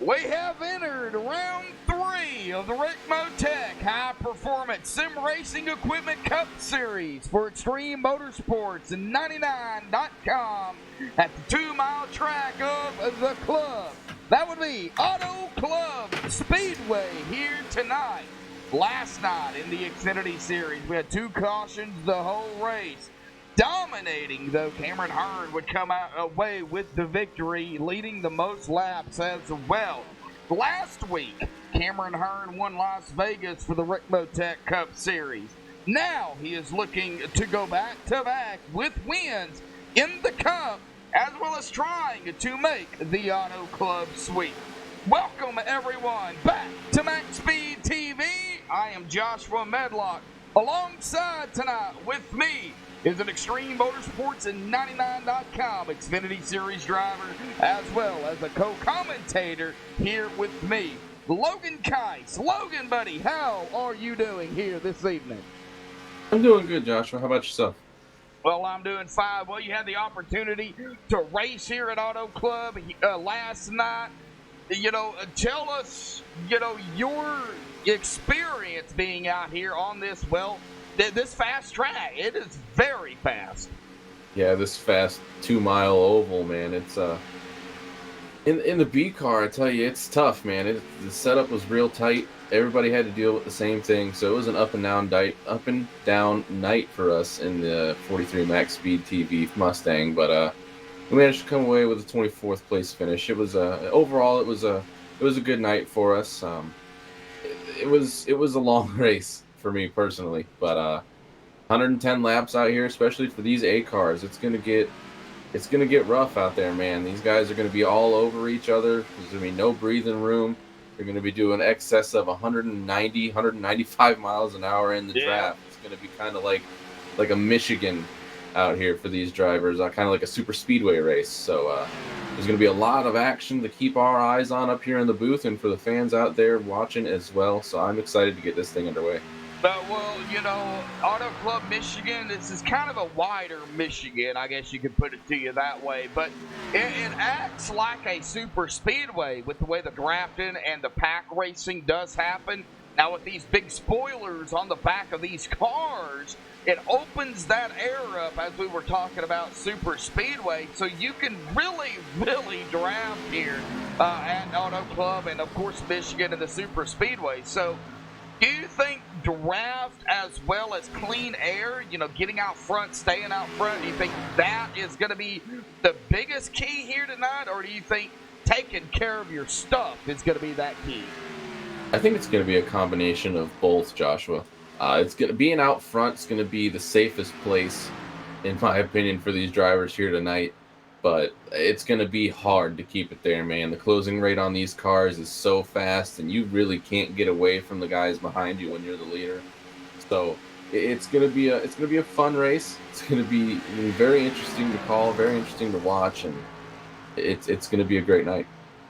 We have entered round 3 of the Rick Motec High Performance Sim Racing Equipment Cup Series for Extreme Motorsports and 99.com at the 2-mile track of the club. That would be Auto Club Speedway here tonight. Last night in the Xfinity Series, we had 2 cautions the whole race. Dominating, though, Cameron Hearn would come out away with the victory, leading the most laps as well. Last week, Cameron Hearn won Las Vegas for the Rick Motec Cup Series. Now he is looking to go back-to-back with wins in the Cup, as well as trying to make the Auto Club sweep. Welcome, everyone, back to MaxSpeedTV. I am Joshua Medlock. Alongside tonight with me is an Extreme Motorsports and 99.com Xfinity Series driver, as well as a co-commentator here with me, Logan Keiss. Logan, buddy, how are you doing here this evening? I'm doing good, Joshua. How about yourself? Well, I'm doing fine. Well, you had the opportunity to race here at Auto Club last night. Tell us, your experience being out here on this, this fast track. It is very fast. Yeah, this fast 2-mile oval, man. It's in the B car. I tell you, it's tough, man. The setup was real tight. Everybody had to deal with the same thing, so it was an up and down night for us in the 43 MaxSpeedTV Mustang. But we managed to come away with a 24th place finish. It was overall it was a good night for us. It was a long race for me personally, but 110 laps out here, especially for these A cars, it's gonna get rough out there, man. These guys are gonna be all over each other. There's gonna be no breathing room. They're gonna be doing excess of 195 miles an hour in the draft. It's gonna be kind of like a Michigan out here for these drivers, kind of like a super speedway race. So there's going to be a lot of action to keep our eyes on up here in the booth and for the fans out there watching as well. So I'm excited to get this thing underway. Auto Club Michigan, this is kind of a wider Michigan, I guess you could put it to you that way. But it acts like a super speedway with the way the drafting and the pack racing does happen. Now, with these big spoilers on the back of these cars, it opens that air up, as we were talking about super speedway, so you can really, really draft here at Auto Club and, of course, Michigan and the super speedway. So do you think draft as well as clean air, getting out front, staying out front, do you think that is going to be the biggest key here tonight, or do you think taking care of your stuff is going to be that key? I think it's going to be a combination of both, Joshua. Being out front is going to be the safest place, in my opinion, for these drivers here tonight. But it's going to be hard to keep it there, man. The closing rate on these cars is so fast, and you really can't get away from the guys behind you when you're the leader. So it's going to be a fun race. It's going to be very interesting to call, very interesting to watch, and it's going to be a great night.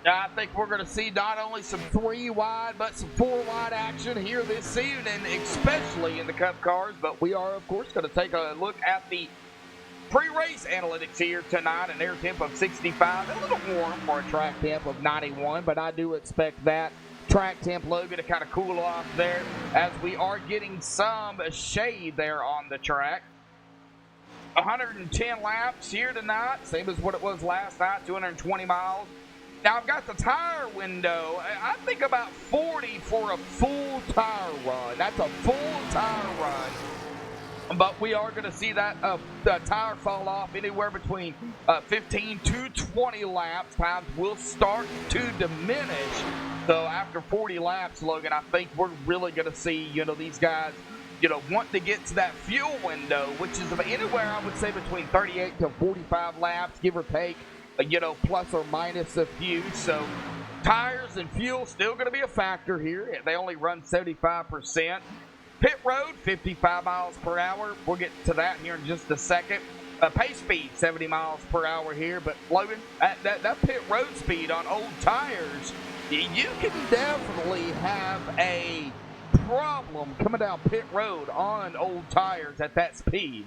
I think we're going to see not only some 3-wide, but some 4-wide action here this evening, especially in the Cup cars. But we are, of course, going to take a look at the pre-race analytics here tonight. An air temp of 65, a little warm for a track temp of 91, but I do expect that track temp, Logan, to kind of cool off there as we are getting some shade there on the track. 110 laps here tonight, same as what it was last night, 220 miles. Now, I've got the tire window. I think about 40 for a full tire run. That's a full tire run. But we are going to see that the tire fall off anywhere between 15 to 20 laps. Times will start to diminish. So after 40 laps, Logan, I think we're really going to see, these guys, want to get to that fuel window, which is anywhere, I would say, between 38 to 45 laps, give or take. Plus or minus a few. So tires and fuel still going to be a factor here. They only run 75%. Pit road, 55 miles per hour. We'll get to that here in just a second. Pace speed, 70 miles per hour here. But, Logan, that pit road speed on old tires, you can definitely have a problem coming down pit road on old tires at that speed.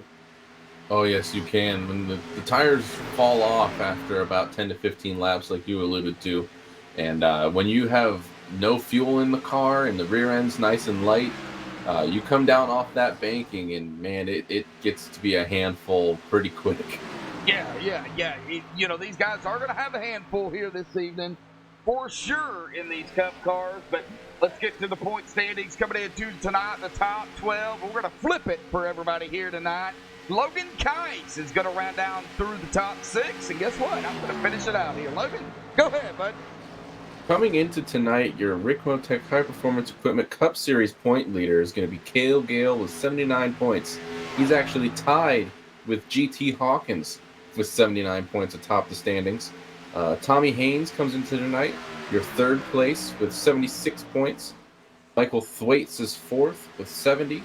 Oh, yes, you can. When the tires fall off after about 10 to 15 laps, like you alluded to, And when you have no fuel in the car and the rear end's nice and light, you come down off that banking, and man, it gets to be a handful pretty quick. Yeah. These guys are going to have a handful here this evening for sure in these Cup cars. But let's get to the point standings coming into tonight, the top 12. We're going to flip it for everybody here tonight. Logan Kise is going to round down through the top 6. And guess what? I'm going to finish it out here. Logan, go ahead, bud. Coming into tonight, your Rick Motec High Performance Equipment Cup Series point leader is going to be Cale Gale with 79 points. He's actually tied with GT Hawkins with 79 points atop the standings. Tommy Haynes comes into tonight, your third place with 76 points. Michael Thwaites is fourth with 70.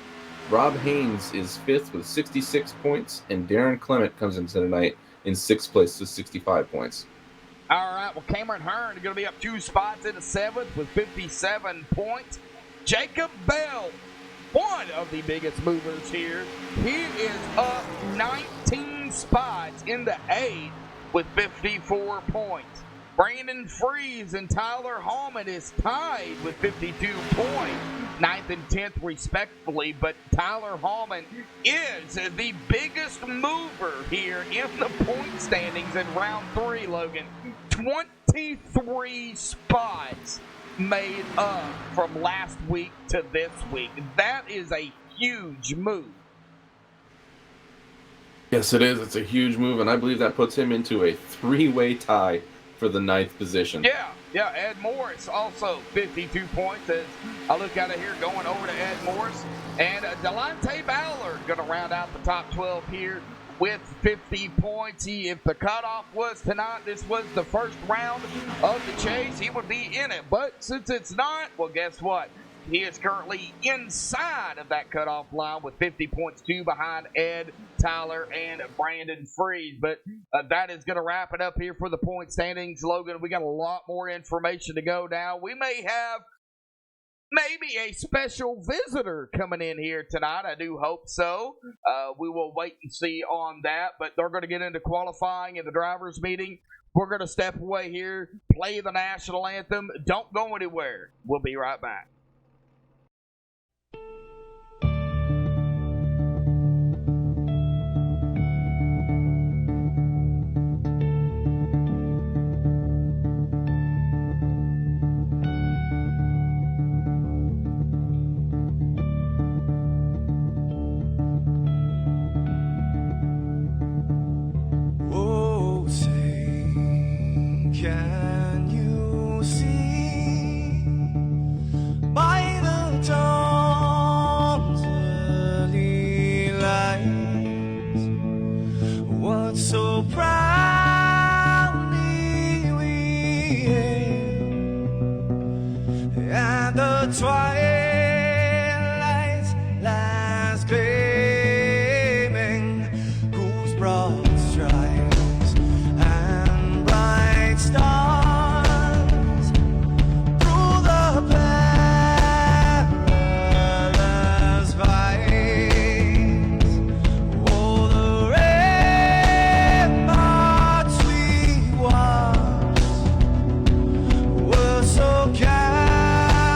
Rob Haynes is fifth with 66 points. And Darren Clement comes into tonight in sixth place with 65 points. All right, well, Cameron Hearn is going to be up 2 spots into 7th with 57 points. Jacob Bell, one of the biggest movers here, he is up 19 spots into 8th with 54 points. Brandon Freeze and Tyler Hallman is tied with 52 points, 9th and 10th respectively, but Tyler Hallman is the biggest mover here in the point standings in round 3, Logan. 23 spots made up from last week to this week. That is a huge move. Yes, it is. It's a huge move, and I believe that puts him into a 3-way tie for the 9th position. Yeah. Ed Morris also 52 points as I look out of here going over to Ed Morris. And Delonte Ballard going to round out the top 12 here with 50 points. If the cutoff was tonight, this was the first round of the chase, he would be in it. But since it's not, well, guess what? He is currently inside of that cutoff line with 50 points, 2 behind Ed, Tyler, and Brandon Freeze. But that is going to wrap it up here for the point standings. Logan, we got a lot more information to go now. We may have maybe a special visitor coming in here tonight. I do hope so. We will wait and see on that. But they're going to get into qualifying and the drivers' meeting. We're going to step away here, play the national anthem. Don't go anywhere. We'll be right back. Can you see by the dawn's early light what so proudly we hailed at the twilight's last gleaming, whose broad stripes and bright stars through the perilous fights, oh, the ramparts we watched were so gallant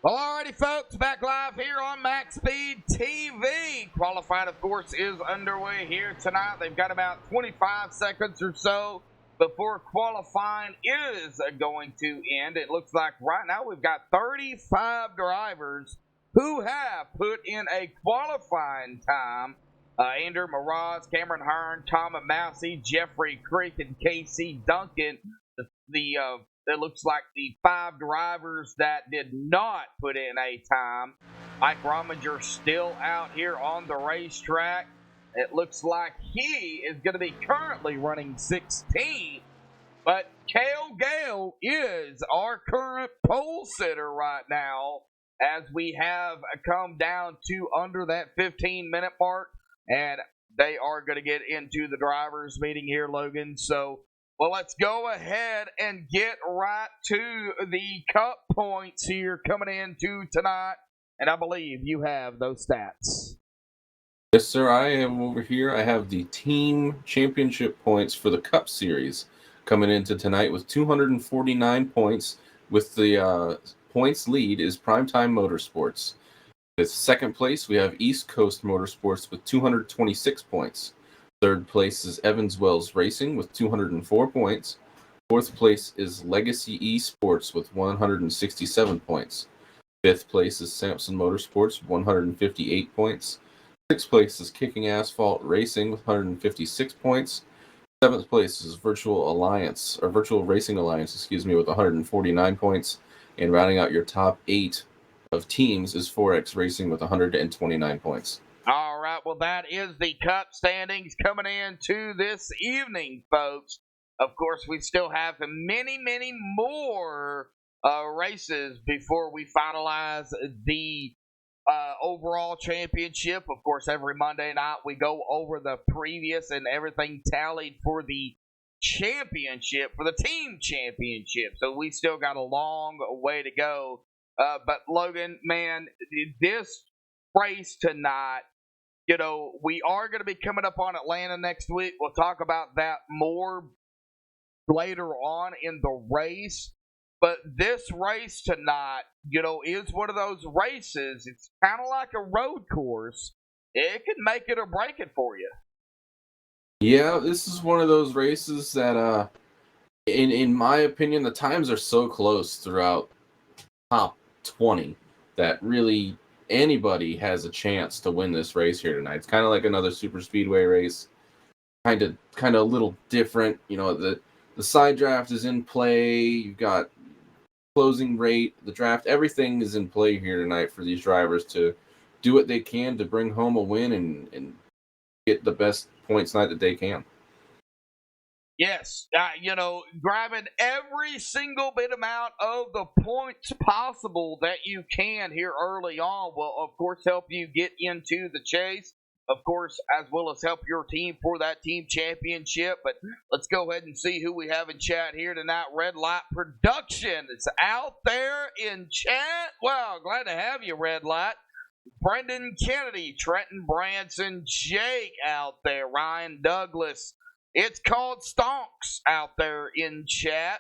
Well, alrighty, folks, back live here on MaxSpeedTV. Qualifying, of course, is underway here tonight. They've got about 25 seconds or so before qualifying is going to end. It looks like right now we've got 35 drivers who have put in a qualifying time. Andrew Mraz, Cameron Hearn, Tom Massey, Jeffrey Creek, and Casey Duncan. It looks like the 5 drivers that did not put in a time. Mike Rominger still out here on the racetrack. It looks like he is going to be currently running 16th. But Cale Gale is our current pole sitter right now, as we have come down to under that 15-minute mark. And they are going to get into the drivers' meeting here, Logan. So, well, let's go ahead and get right to the cup points here coming into tonight. And I believe you have those stats. Yes, sir. I am over here. I have the team championship points for the Cup Series coming into tonight with 249 points. With the points lead is Primetime Motorsports. With second place, we have East Coast Motorsports with 226 points. Third place is Evans Wells Racing with 204 points. Fourth place is Legacy Esports with 167 points. Fifth place is Samson Motorsports with 158 points. Sixth place is Kicking Asphalt Racing with 156 points. Seventh place is Virtual Racing Alliance, with 149 points. And rounding out your top 8 of teams is 4X Racing with 129 points. All right, well, that is the cup standings coming into this evening, folks. Of course, we still have many, many more races before we finalize the overall championship. Of course, every Monday night we go over the previous and everything tallied for the championship, for the team championship. So we still got a long way to go. But Logan, man, this race tonight, we are going to be coming up on Atlanta next week. We'll talk about that more later on in the race. But this race tonight, is one of those races. It's kind of like a road course. It can make it or break it for you. Yeah, this is one of those races that, in my opinion, the times are so close throughout top 20 that really anybody has a chance to win this race here tonight. It's kind of like another super speedway race, kind of a little different. The side draft is in play. You've got closing rate, the draft, everything is in play here tonight for these drivers to do what they can to bring home a win and get the best points night that they can. Yes, grabbing every single bit amount of the points possible that you can here early on will, of course, help you get into the chase, of course, as well as help your team for that team championship. But let's go ahead and see who we have in chat here tonight. Red Light Production is out there in chat. Wow, glad to have you, Red Light. Brendan Kennedy, Trenton Branson, Jake out there, Ryan Douglas. It's called Stonks out there in chat.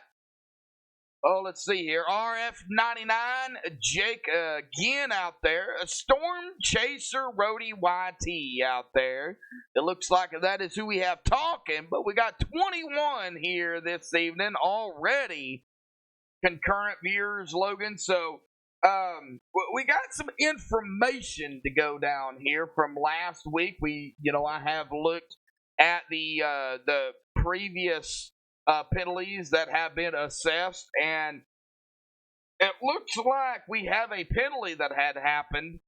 Oh, let's see here. RF99, Jake again out there. A Storm Chaser Rody YT out there. It looks like that is who we have talking, but we got 21 here this evening already. Concurrent viewers, Logan. So we got some information to go down here from last week. I have looked at the previous penalties that have been assessed, and it looks like we have a penalty that had happened.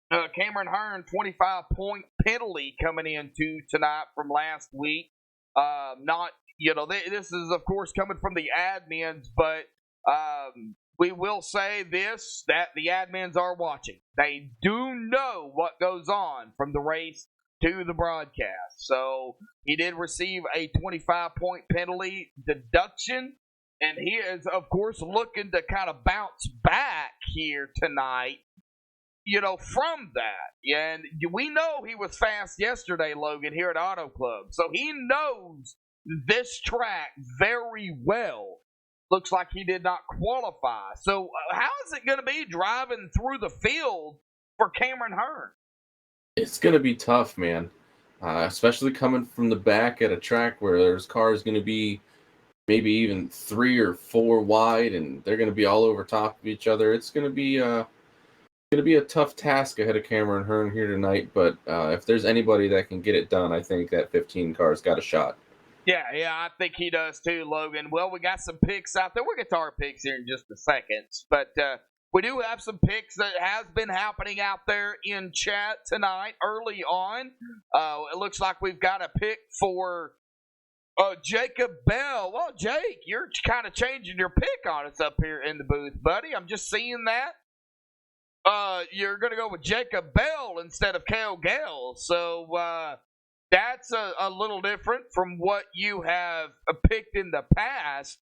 Cameron Hearn, 25-point penalty coming into tonight from last week. This is, of course, coming from the admins, but we will say this, that the admins are watching. They do know what goes on from the race to the broadcast. So he did receive a 25-point penalty deduction, and he is, of course, looking to kind of bounce back here tonight, from that. And we know he was fast yesterday, Logan, here at Auto Club. So he knows this track very well. looks like he did not qualify. So how is it going to be driving through the field for Cameron Hearn? It's going to be tough, man. Especially coming from the back at a track where there's cars going to be maybe even 3 or 4 wide, and they're going to be all over top of each other. It's going to be a tough task ahead of Cameron Hearn here tonight. But if there's anybody that can get it done, I think that 15 car's got a shot. Yeah, I think he does too, Logan. Well, we got some picks out there. We'll get to our picks here in just a second. But we do have some picks that has been happening out there in chat tonight early on. It looks like we've got a pick for Jacob Bell. Well, Jake, you're kind of changing your pick on us up here in the booth, buddy. I'm just seeing that. You're going to go with Jacob Bell instead of Cale Gale. So that's a little different from what you have picked in the past.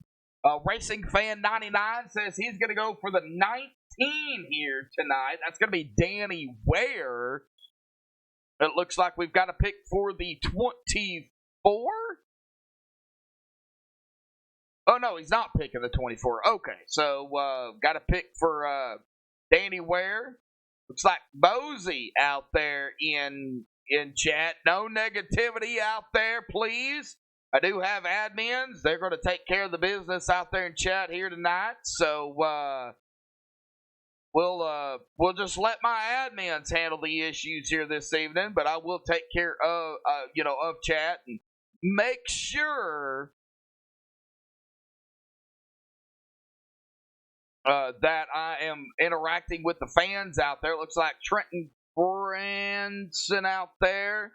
Racing Fan 99 says he's going to go for the 19 here tonight. That's going to be Danny Ware. It looks like we've got a pick for the 24. Oh, no, he's not picking the 24. Okay, so got a pick for Danny Ware. Looks like Bozy out there in chat. No negativity out there, please. I do have admins. They're going to take care of the business out there in chat here tonight. So we'll just let my admins handle the issues here this evening. But I will take care of of chat and make sure that I am interacting with the fans out there. It looks like Trenton Branson out there.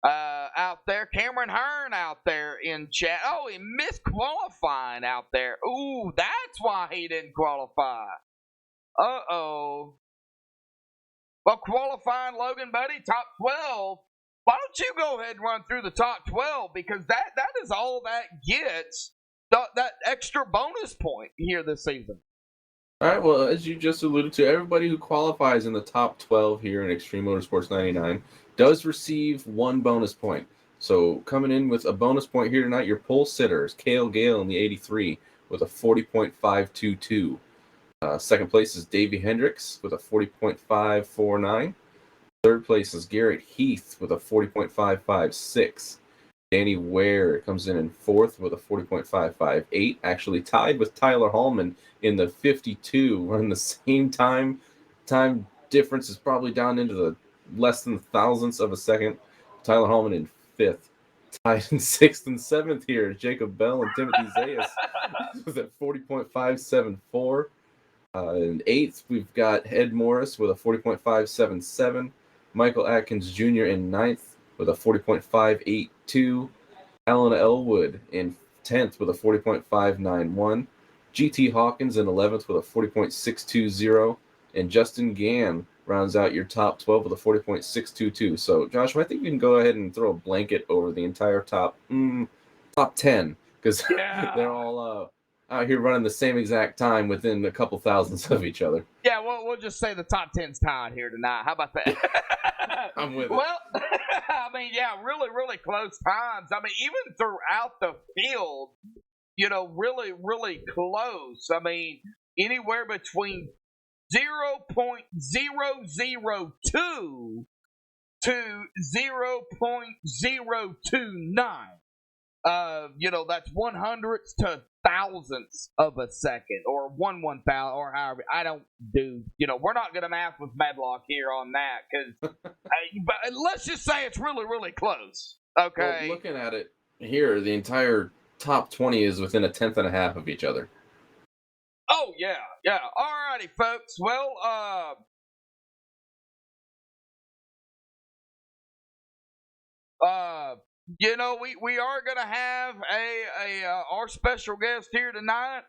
Cameron Hearn out there in chat. Oh, he missed qualifying out there. Ooh, that's why he didn't qualify. Uh-oh. Well, qualifying, Logan, buddy, top 12. Why don't you go ahead and run through the top 12? Because that is all that gets that extra bonus point here this season. All right, well, as you just alluded to, everybody who qualifies in the top 12 here in Extreme Motorsports 99 does receive 1 bonus point. So coming in with a bonus point here tonight, your pole sitter is Cale Gale in the 83 with a 40.522. Second place is Davey Hendricks with a 40.549. Third place is Garrett Heath with a 40.556. Danny Ware comes in fourth with a 40.558. Actually tied with Tyler Hallman in the 52. Running the same time difference is probably down into the less than thousandths of a second. Tyler Hallman in fifth. Tied in sixth and seventh here is Jacob Bell and Timothy Zayas with a 40.574. In eighth, we've got Ed Morris with a 40.577. Michael Atkins Jr. in ninth with a 40.582. Alan Elwood in 10th with a 40.591. GT Hawkins in 11th with a 40.620. And Justin Gann rounds out your top 12 with a 40.622. So, Joshua, I think you can go ahead and throw a blanket over the entire top 10 because they're all out here running the same exact time within a couple thousandths of each other. Yeah, well, we'll just say the top 10's tied here tonight. How about that? I'm with it. Well, I mean, yeah, really, really close times. I mean, even throughout the field, really, really close. I mean, anywhere between 0.002 to 0.029. That's 100ths to thousandths of a second, or 1/1000, or however. I don't do. We're not going to math with Medlock here on that, because. But let's just say it's really, really close. Okay. Well, looking at it here, the entire top 20 is within a tenth and a half of each other. Oh yeah. All righty, folks. Well, we are gonna have our special guest here tonight.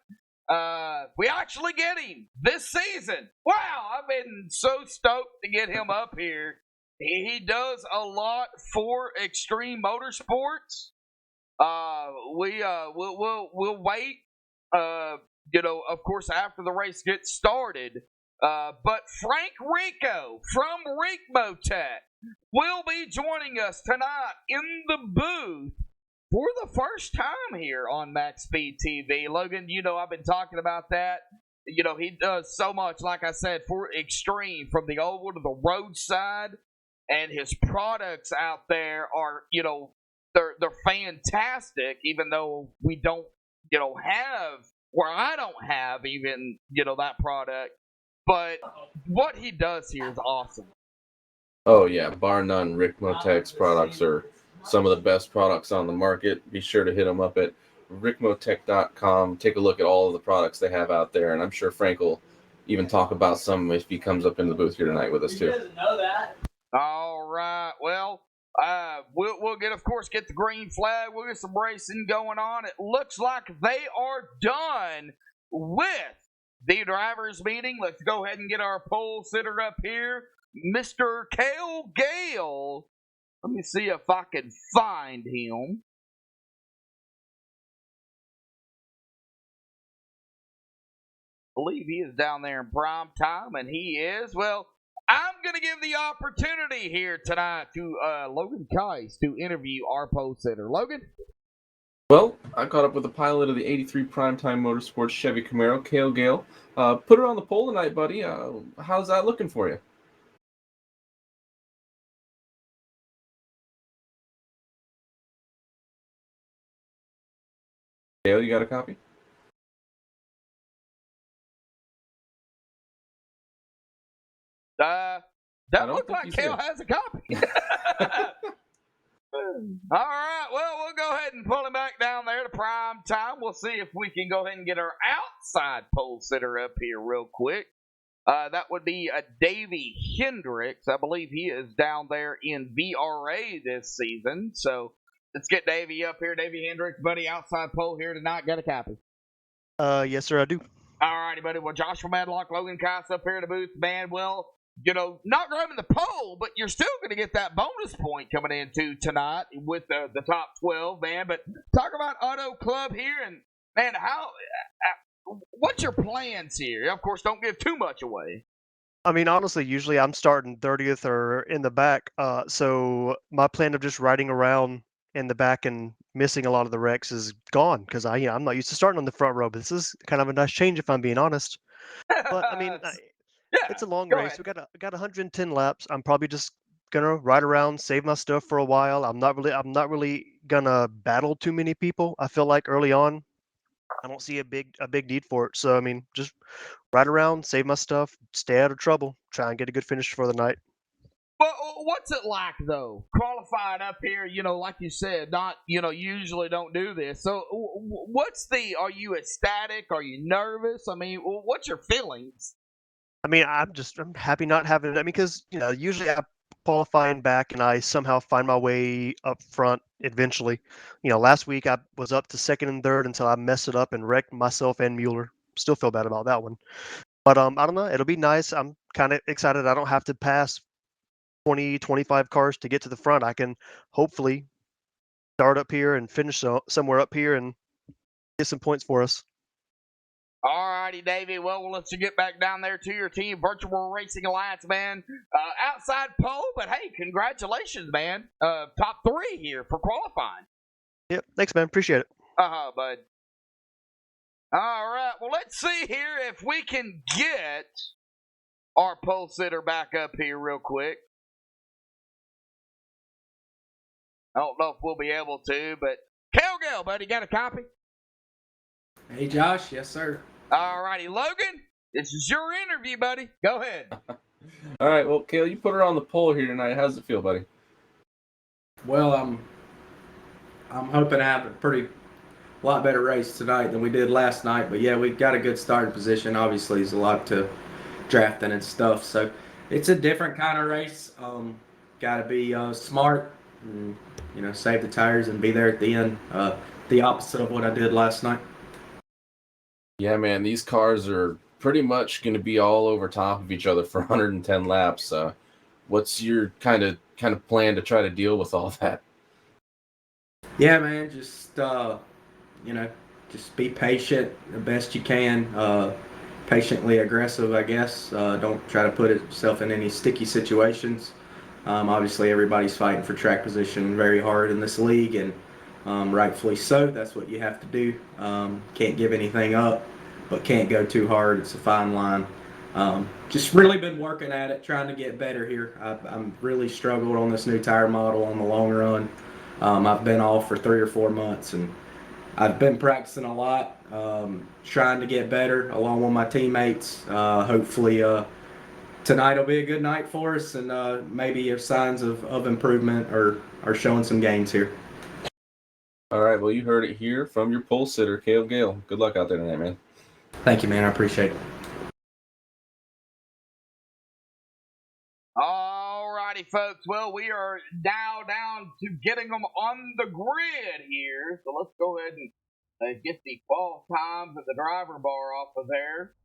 We actually get him this season. Wow, I've been so stoked to get him up here. He does a lot for Extreme Motorsports. We'll wait. Of course, after the race gets started. But Frank Rico from Rick Motec will be joining us tonight in the booth for the first time here on MaxSpeedTV. Logan, I've been talking about that. He does so much, like I said, for extreme, from the oval to the roadside, and his products out there are, they're fantastic, even though we don't, have, or I don't have even, that product. But what he does here is awesome. Oh yeah, bar none. Rick Motec's products are some of the best products on the market. Be sure to hit them up at rickmotec.com. Take a look at all of the products they have out there, and I'm sure Frank will even talk about some if he comes up in the booth here tonight with us too. He doesn't know that. All right. Well, we'll get the green flag. We'll get some racing going on. It looks like they are done with the drivers' meeting. Let's go ahead and get our pole sitter up here, Mr. Cale Gale. Let me see if I can find him. I believe he is down there in prime time, and he is. Well, I'm going to give the opportunity here tonight to Logan Kais to interview our pole sitter. Logan? Well, I caught up with the pilot of the 83 Primetime Motorsports Chevy Camaro, Cale Gale. Put her on the pole tonight, buddy. How's that looking for you? Cale, you got a copy? That looks like Cale has a copy. All right, well, we'll go ahead and pull him back down there to prime time. We'll see if we can go ahead and get our outside pole sitter up here real quick. That would be Davey Hendricks. I believe he is down there in VRA this season. So let's get Davey up here. Davey Hendricks, buddy, outside pole here tonight. Got a copy? Yes, sir, I do. All righty, buddy. Well, Joshua Madlock, Logan Kais up here in the booth, man. Well, not grabbing the pole, but you're still going to get that bonus point coming into tonight with the top 12, man. But talk about Auto Club here, and, man, what's your plans here? Of course, don't give too much away. I mean, honestly, usually I'm starting 30th or in the back, so my plan of just riding around in the back and missing a lot of the wrecks is gone, because I'm not used to starting on the front row, but this is kind of a nice change if I'm being honest. But, I mean... it's a long race. We got 110 laps. I'm probably just gonna ride around, save my stuff for a while. I'm not really gonna battle too many people. I feel like early on, I don't see a big need for it. So I mean, just ride around, save my stuff, stay out of trouble, try and get a good finish for the night. But what's it like though? Qualifying up here, like you said, not usually don't do this. So are you ecstatic? Are you nervous? I mean, what's your feelings? I mean, I'm happy not having it. I mean, because usually I qualify in back and I somehow find my way up front eventually. Last week I was up to second and third until I messed it up and wrecked myself and Mueller. Still feel bad about that one. But I don't know. It'll be nice. I'm kind of excited. I don't have to pass 20, 25 cars to get to the front. I can hopefully start up here and finish somewhere up here and get some points for us. All righty, Davey. Well, we'll let you get back down there to your team, Virtual Racing Alliance, man. Outside pole, but hey, congratulations, man. Top 3 here for qualifying. Yep, thanks, man. Appreciate it. Bud. All right, well, let's see here if we can get our pole sitter back up here real quick. I don't know if we'll be able to, but Cale Gale, buddy, got a copy? Hey, Josh. Yes, sir. All righty, Logan, this is your interview, buddy. Go ahead. All right, well, Cale, you put her on the pole here tonight. How's it feel, buddy? Well, I'm hoping to have a lot better race tonight than we did last night. But yeah, we got a good starting position. Obviously, there's a lot to drafting and stuff, so it's a different kind of race. Got to be smart, and, save the tires and be there at the end. The opposite of what I did last night. Yeah, man, these cars are pretty much going to be all over top of each other for 110 laps. What's your kind of plan to try to deal with all that? Yeah, man, just just be patient the best you can. Patiently aggressive, I guess. Don't try to put yourself in any sticky situations. Obviously, everybody's fighting for track position very hard in this league, and Rightfully so. That's what you have to do. Can't give anything up, but can't go too hard. It's a fine line. Just really been working at it, trying to get better here. I'm really struggled on this new tire model on the long run. I've been off for 3 or 4 months, and I've been practicing a lot, trying to get better along with my teammates. Hopefully tonight will be a good night for us, and maybe if signs of improvement are showing some gains here. All right, well, you heard it here from your pole sitter, Cale Gale. Good luck out there tonight, man. Thank you, man. I appreciate it. All righty, folks. Well, we are now down to getting them on the grid here. So let's go ahead and get the fall times at the driver bar off of there.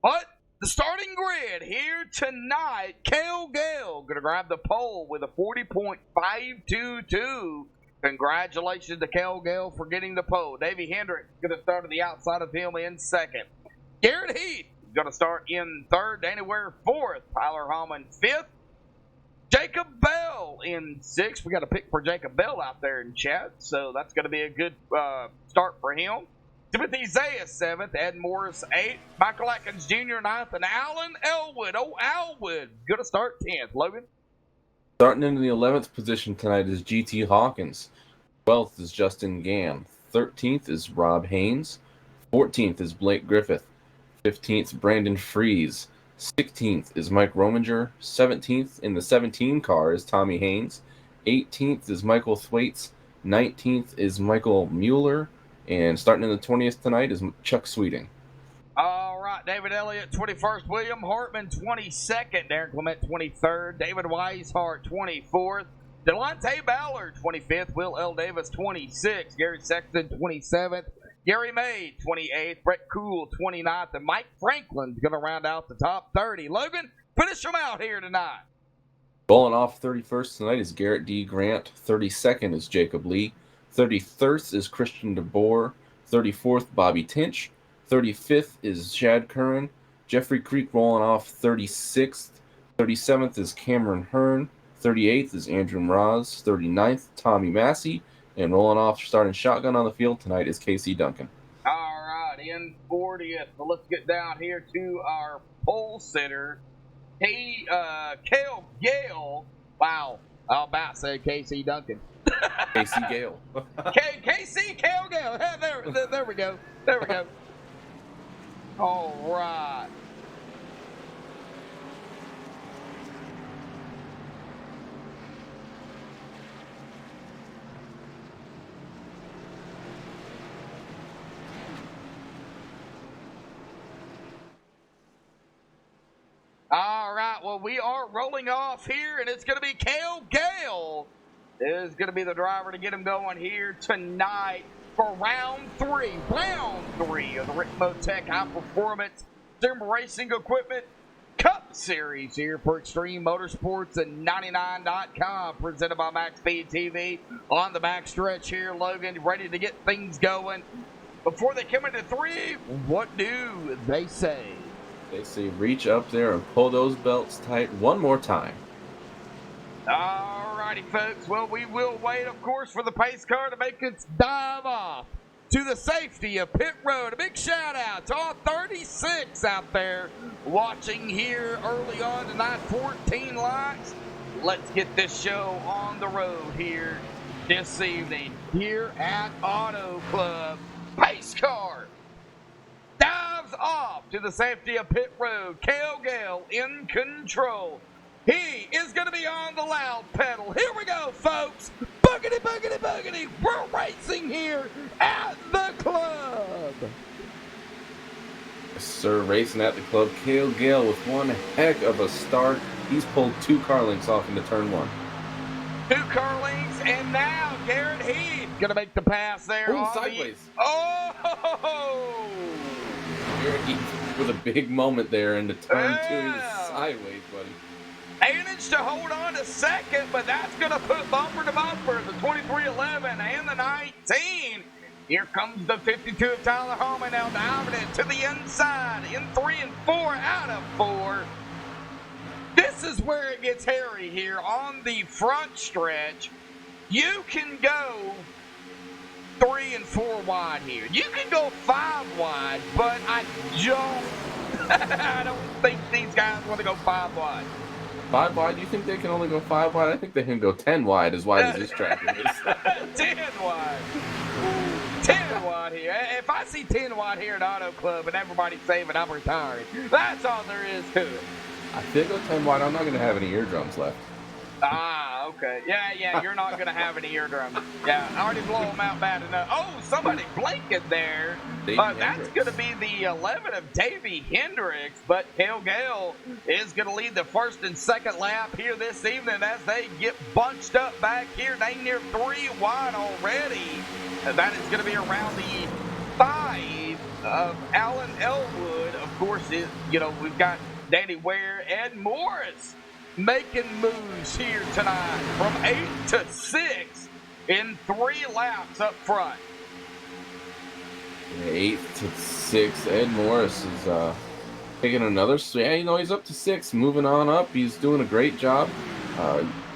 But the starting grid here tonight, Cale Gale going to grab the pole with a 40.522. Congratulations to Cale Gale for getting the pole. Davey Hendricks going to start on the outside of him in second. Garrett Heath going to start in third. Danny Ware fourth. Tyler Hallman fifth. Jacob Bell in sixth. We got a pick for Jacob Bell out there in chat, so that's going to be a good start for him. Timothy Zayas seventh. Ed Morris eighth. Michael Atkins Jr. ninth. And Alan Elwood. Oh, Elwood going to start 10th. Logan? Starting into the 11th position tonight is GT Hawkins. 12th is Justin Gann. 13th is Rob Haynes. 14th is Blake Griffith. 15th, Brandon Fries. 16th is Mike Rominger. 17th in the 17 car is Tommy Haynes. 18th is Michael Thwaites. 19th is Michael Mueller. And starting in the 20th tonight is Chuck Sweeting. All right, David Elliott, 21st. William Hartman, 22nd. Darren Clement, 23rd. David Weishart, 24th. Delonte Ballard, 25th. Will L. Davis, 26th. Gary Sexton, 27th. Gary May, 28th. Brett Cool, 29th. And Mike Franklin's going to round out the top 30. Logan, finish them out here tonight. Bowling off 31st tonight is Garrett D. Grant. 32nd is Jacob Lee. 33rd is Christian DeBoer. 34th, Bobby Tinch. 35th is Chad Curran. Jeffrey Creek rolling off 36th. 37th is Cameron Hearn. 38th is Andrew Mraz. 39th, Tommy Massey. And rolling off, starting shotgun on the field tonight is Casey Duncan. All right, in 40th. So let's get down here to our pole sitter, Cale Gale. Wow, I about said Casey Duncan. Casey Gale. Casey Cale Gale. There we go. There we go. All right. All right, well, we are rolling off here, and it's going to be Cale Gale is going to be the driver to get him going here tonight for round three of the Rick Motec High Performance Sim Racing Equipment Cup Series here for Extreme Motorsports and 99.com, presented by MaxSpeedTV. On the backstretch here, Logan, ready to get things going. Before they come into three, what do they say? They say reach up there and pull those belts tight one more time. All righty, folks. Well, we will wait, of course, for the pace car to make its dive off to the safety of pit road. A big shout out to all 36 out there watching here early on tonight. 14 likes. Let's get this show on the road here this evening here at Auto Club. Pace car dives off to the safety of pit road. Cale Gale in control. He is going to be on the loud pedal. Here we go, folks. Boogity, boogity, boogity. We're racing here at the club. Yes, sir, racing at the club. Cale Gale with one heck of a start. He's pulled 2 car links off into turn 1. 2 car links, and now Garrett Heath going to make the pass there. Ooh, sideways. Oh! Garrett Heath with a big moment there into turn 2. Yeah. Sideways, buddy. Managed to hold on to second, but that's going to put bumper to bumper the 2311 and the 19. Here comes the 52 of Tyler Holman now diving it to the inside in 3 and 4 out of 4. This is where it gets hairy here on the front stretch. You can go 3 and 4 wide here. You can go 5 wide, but I don't think these guys want to go 5 wide. 5 wide? You think they can only go 5 wide? I think they can go 10 wide as this track is. 10 wide. 10 wide here. If I see 10 wide here at Auto Club and everybody's saving, I'm retiring. That's all there is to it. If they go 10 wide, I'm not going to have any eardrums left. Ah, okay. Yeah, you're not going to have any eardrums. Yeah, I already blow them out bad enough. Oh, somebody blinking there. That's going to be the 11 of Davey Hendricks, but Cale Gale is going to lead the first and second lap here this evening as they get bunched up back here. They near 3 wide already. That is going to be around the 5 of Alan Elwood. Of course, we've got Danny Ware, Ed Morris making moves here tonight from 8 to 6 in 3 laps up front. 8 to 6. Ed Morris is taking another. Yeah, he's up to 6, moving on up. He's doing a great job.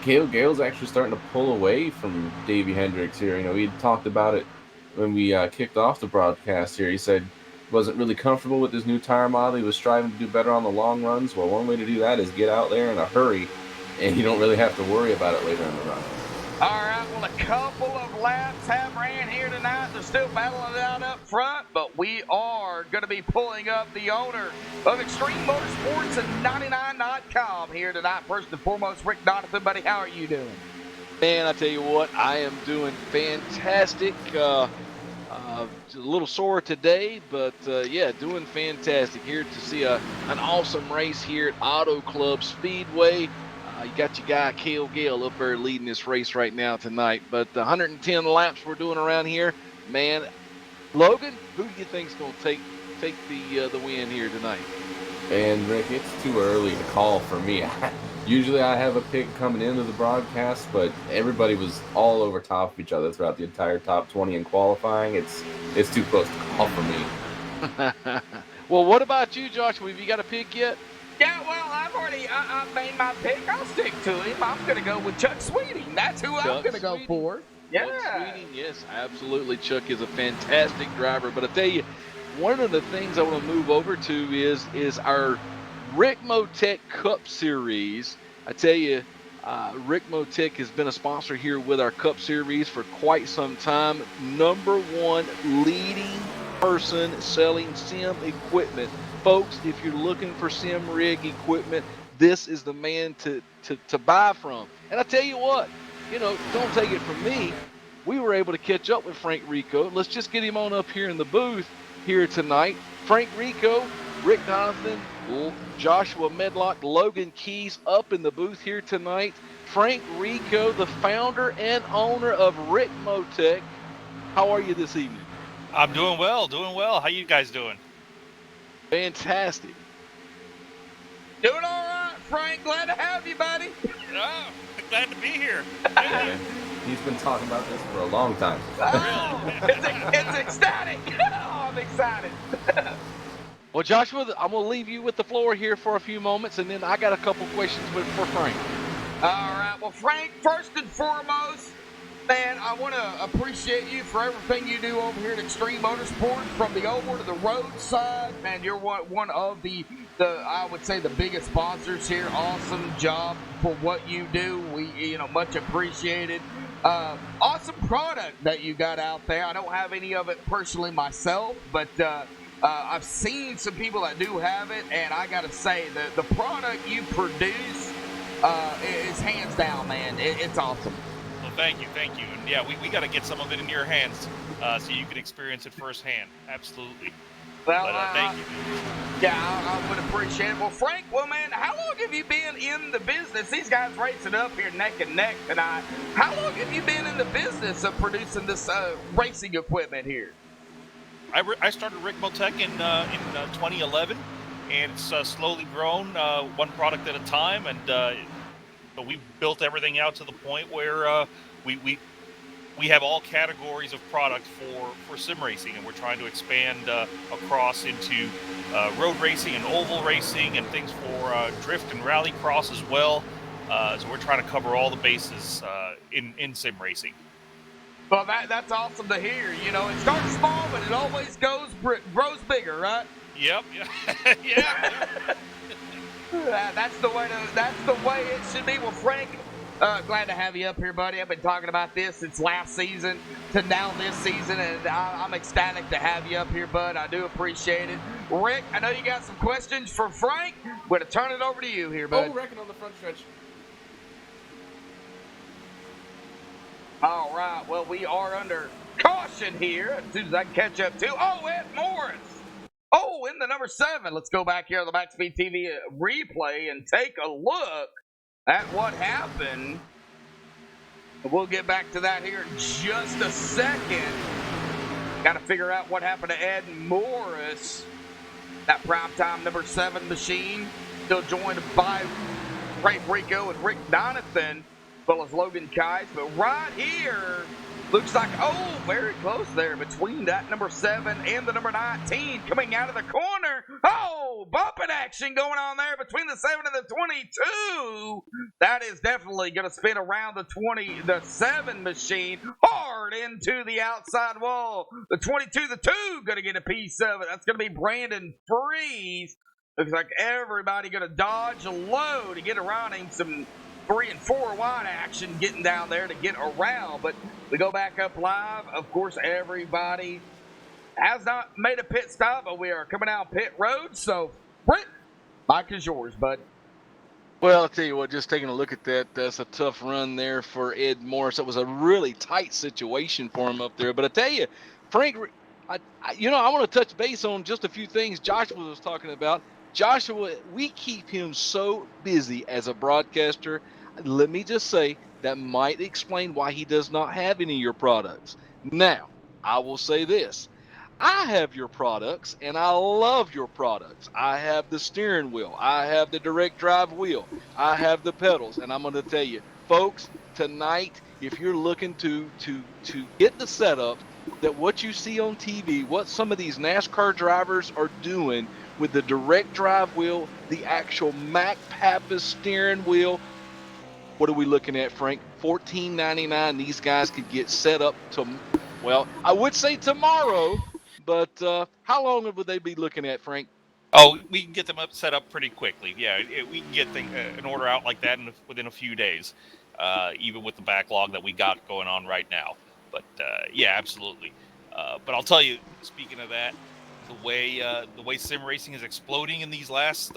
Cale Gale's actually starting to pull away from Davey Hendricks here. We had talked about it when we kicked off the broadcast here. He said he wasn't really comfortable with his new tire model. He was striving to do better on the long runs. Well, one way to do that is get out there in a hurry, and you don't really have to worry about it later in the run. All right, well, a couple of laps have ran here tonight. They're still battling it out up front, but we are going to be pulling up the owner of Extreme Motorsports and 99.com here tonight. First and foremost, Rick Donovan, buddy, how are you doing? Man, I tell you what, I am doing fantastic. A little sore today, but yeah, doing fantastic. Here to see an awesome race here at Auto Club Speedway. You got your guy Cale Gale up there leading this race right now tonight. But 110 laps we're doing around here, man. Logan, who do you think's going to take the win here tonight? And Rick, it's too early to call for me. Usually I have a pick coming into the broadcast, but everybody was all over top of each other throughout the entire top 20 in qualifying. It's too close to call for me. Well, what about you, Joshua? Have you got a pick yet? Yeah, well, I made my pick. I'll stick to him. I'm going to go with Chuck Sweeting. That's who I'm going to go for. Yeah. Chuck Sweeting, yes, absolutely. Chuck is a fantastic driver. But I tell you, one of the things I want to move over to is our Rick Motec Cup Series. I tell you, Rick Motec has been a sponsor here with our Cup Series for quite some time. #1 leading person selling sim equipment. Folks, if you're looking for sim rig equipment, this is the man to buy from. And I tell you what, don't take it from me. We were able to catch up with Frank Rico. Let's just get him on up here in the booth here tonight. Frank Rico, Rick Donovan, Joshua Medlock, Logan Keys up in the booth here tonight. Frank Rico, the founder and owner of Rick Motec. How are you this evening? I'm doing well. How you guys doing? Fantastic. Doing all right, Frank. Glad to have you, buddy. Oh, glad to be here. He's been talking about this for a long time. Oh, it's ecstatic. Oh, I'm excited. Well, Joshua, I'm going to leave you with the floor here for a few moments, and then I got a couple questions for Frank. All right. Well, Frank, first and foremost, man, I want to appreciate you for everything you do over here at Extreme Motorsports, from the over to the road side. Man, you're one of the I would say the biggest sponsors here. Awesome job for what you do. We, much appreciated. Awesome product that you got out there. I don't have any of it personally myself, but I've seen some people that do have it, and I got to say that the product you produce is hands down, man. It's awesome. Well, thank you. And yeah, we got to get some of it in your hands so you can experience it firsthand. Absolutely. Well, but, thank you. Yeah, I would appreciate it. Well, Frank, man, how long have you been in the business? These guys racing up here neck and neck tonight. How long have you been in the business of producing this racing equipment here? I started Rick Motec in 2011, and it's slowly grown one product at a time, and but we built everything out to the point where we have all categories of product for sim racing, and we're trying to expand across into road racing and oval racing and things for drift and rally cross as well. So we're trying to cover all the bases in sim racing. Well, that's awesome to hear. You know, it starts small, but it always grows bigger, right? Yep. Yeah. That's the way it should be. Well, Frank, glad to have you up here, buddy. I've been talking about this since last season to now this season, and I'm ecstatic to have you up here, bud. I do appreciate it. Rick, I know you got some questions for Frank. I'm going to turn it over to you here, bud. Wrecking on the front stretch. All right, well, we are under caution here as soon as I can catch up to. Oh, Ed Morris. Oh, in the number 7. Let's go back here on the MaxSpeedTV replay and take a look at what happened. We'll get back to that here in just a second. Got to figure out what happened to Ed Morris. That primetime number 7 machine. Still joined by Frank Rico and Rick Donathan, as well as Logan Kites. But right here, looks like, oh, very close there between that number 7 and the number 19 coming out of the corner. Oh, bumping action going on there between the 7 and the 22. That is definitely going to spin around the 7 machine hard into the outside wall. The 22, the 2 going to get a piece of it. That's going to be Brandon Freeze. Looks like everybody going to dodge low to get around him. Some 3 and 4 wide action getting down there to get around. But we go back up live. Of course, everybody has not made a pit stop, but we are coming out pit road. So, Brent, mic is yours, bud. Well, I'll tell you what, just taking a look at that, that's a tough run there for Ed Morris. It was a really tight situation for him up there. But I tell you, Frank, I want to touch base on just a few things Joshua was talking about. Joshua, we keep him so busy as a broadcaster. Let me just say that might explain why he does not have any of your products. Now, I will say this. I have your products, and I love your products. I have the steering wheel. I have the direct drive wheel. I have the pedals. And I'm going to tell you, folks, tonight, if you're looking to get the setup, that what you see on TV, what some of these NASCAR drivers are doing with the direct drive wheel, the actual Mac Pappas steering wheel, what are we looking at, Frank? $14.99. These guys could get set up to, well, I would say tomorrow, but how long would they be looking at, Frank? Oh, we can get them set up pretty quickly. Yeah, we can get an order out like that within a few days, even with the backlog that we got going on right now. But yeah, absolutely. But I'll tell you, speaking of that, the way sim racing is exploding in these last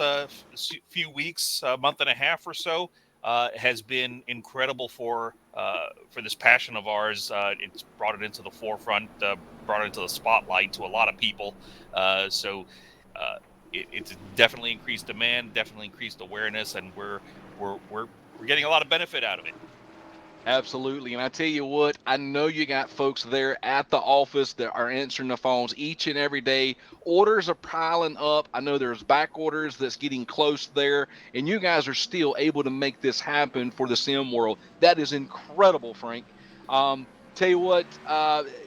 few weeks, month and a half or so, has been incredible for this passion of ours. It's brought it into the forefront, brought it into the spotlight to a lot of people. So it's definitely increased demand, definitely increased awareness, and we're getting a lot of benefit out of it. Absolutely. And I tell you what, I know you got folks there at the office that are answering the phones each and every day. Orders are piling up. I know there's back orders that's getting close there, and you guys are still able to make this happen for the sim world. That is incredible, Frank. Tell you what,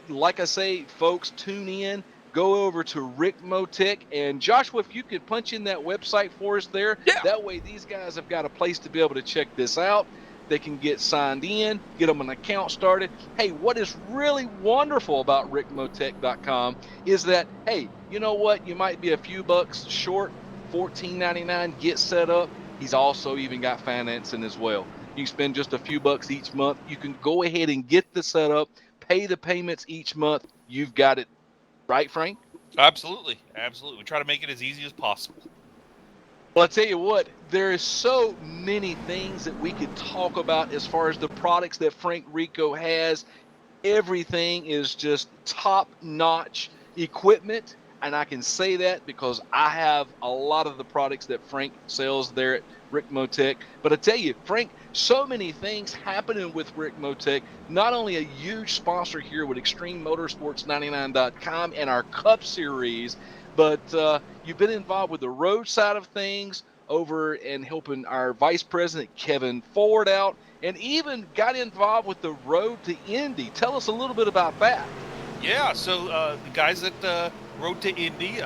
like I say, folks, tune in. Go over to Rick Motec, and Joshua, if you could punch in that website for us there, That way these guys have got a place to be able to check this out. They can get signed in, get them an account started. Hey, what is really wonderful about rickmotec.com is that, hey, you know what? You might be a few bucks short, $14.99, get set up. He's also even got financing as well. You spend just a few bucks each month. You can go ahead and get the setup, pay the payments each month. You've got it. Right, Frank? Absolutely. Absolutely. We try to make it as easy as possible. Well, I tell you what, there is so many things that we could talk about as far as the products that Frank Rico has. Everything is just top-notch equipment, and I can say that because I have a lot of the products that Frank sells there at Rick Motec. But I tell you, Frank, so many things happening with Rick Motec. Not only a huge sponsor here with ExtremeMotorsports99.com and our Cup Series, but you've been involved with the road side of things over and helping our Vice President Kevin Ford out, and even got involved with the Road to Indy. Tell us a little bit about that. Yeah, so the guys at Road to Indy,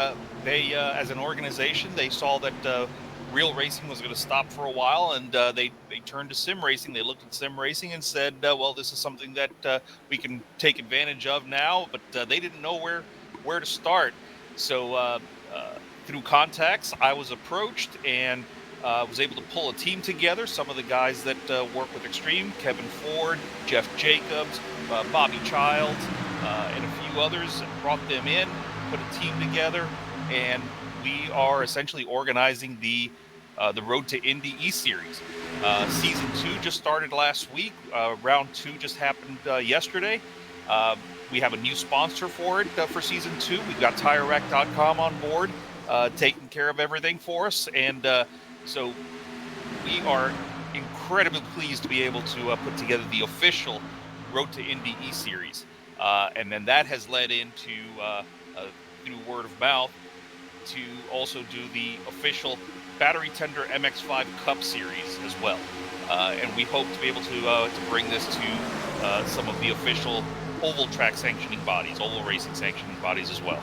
they, as an organization, they saw that real racing was going to stop for a while, and they turned to sim racing. They looked at sim racing and said, well, this is something that we can take advantage of now, but they didn't know where to start. So through contacts, I was approached and was able to pull a team together. Some of the guys that work with Extreme, Kevin Ford, Jeff Jacobs, Bobby Childs, and a few others, and brought them in, put a team together, and we are essentially organizing the Road to Indy E-Series. Season 2 just started last week. Round 2 just happened yesterday. We have a new sponsor for it for Season 2. We've got TireRack.com on board, taking care of everything for us. And so we are incredibly pleased to be able to put together the official Road to Indy E-Series. And then that has led into, through word of mouth, to also do the official Battery Tender MX-5 Cup Series as well. And we hope to be able to bring this to some of the official oval track sanctioning bodies, oval racing sanctioning bodies as well.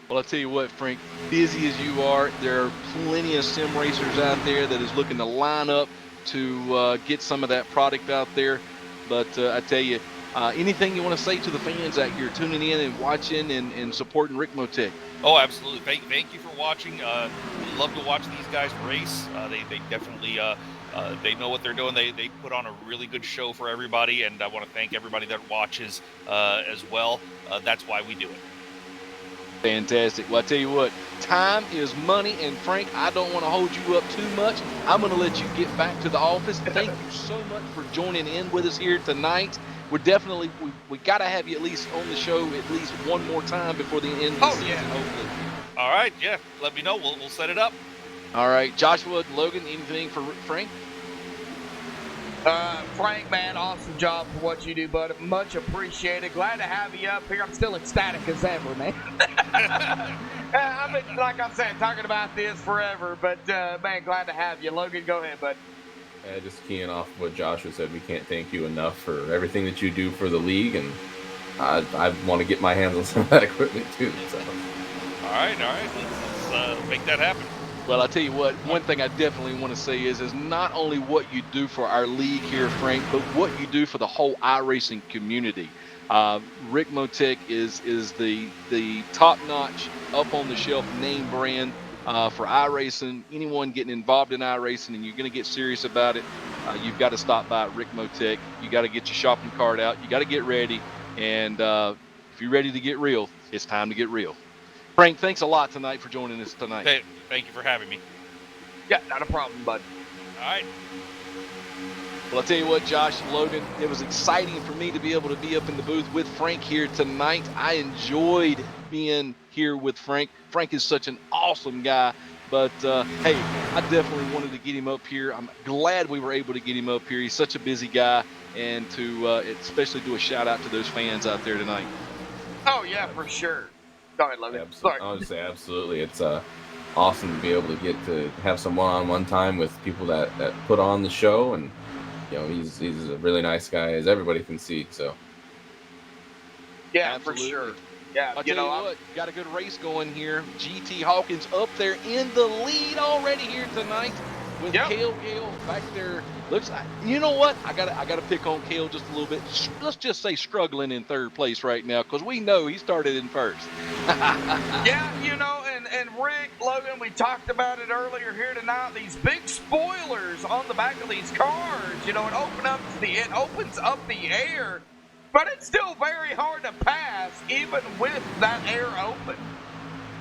Well, I'll tell you what, Frank, busy as you are, there are plenty of sim racers out there that is looking to line up to get some of that product out there. But I tell you, anything you want to say to the fans out here tuning in and watching and supporting Rick Motec? Oh, absolutely. Thank you for watching. We love to watch these guys race. They definitely they know what they're doing. They put on a really good show for everybody, and I want to thank everybody that watches as well. That's why we do it. Fantastic. Well, I tell you what, time is money, and Frank, I don't want to hold you up too much. I'm going to let you get back to the office. Thank you so much for joining in with us here tonight. We're definitely, we got to have you at least on the show at least one more time before the end of the season, hopefully. All right, yeah, let me know. We'll set it up. All right, Joshua, Logan, anything for Frank? Frank, man, awesome job for what you do, bud. Much appreciated. Glad to have you up here. I'm still ecstatic as ever, man. I've been, like I said, talking about this forever, but, man, glad to have you. Logan, go ahead, bud. Just keying off what Joshua said, we can't thank you enough for everything that you do for the league, and I want to get my hands on some of that equipment too. So. All right, let's make that happen. Well, I'll tell you what, one thing I definitely want to say is not only what you do for our league here, Frank, but what you do for the whole iRacing community. Rick Motec is the top-notch, up-on-the-shelf name brand for iRacing. Anyone getting involved in iRacing and you're going to get serious about it, you've got to stop by Rick Motec. You got to get your shopping cart out. You got to get ready. And if you're ready to get real, it's time to get real. Frank, thanks a lot tonight for joining us tonight. Hey, thank you for having me. Yeah, not a problem, bud. All right. Well, I'll tell you what, Josh, Logan, it was exciting for me to be able to be up in the booth with Frank here tonight. I enjoyed being here with Frank. Frank is such an awesome guy. But, hey, I definitely wanted to get him up here. I'm glad we were able to get him up here. He's such a busy guy. And to especially do a shout-out to those fans out there tonight. Oh, yeah, for sure. Go ahead, Logan. Sorry. I would say absolutely. It's awesome to be able to get to have some one-on-one time with people that put on the show, and he's a really nice guy, as everybody can see. So yeah, absolutely. For sure. Yeah, I'll tell you what, got a good race going here. GT Hawkins up there in the lead already here tonight with Cale Gale back there. Looks like, you know what? I gotta pick on Cale just a little bit. Let's just say struggling in third place right now, because we know he started in first. Yeah, and Rick, Logan, we talked about it earlier here tonight. These big spoilers on the back of these cars, it opens up the air, but it's still very hard to pass, even with that air open.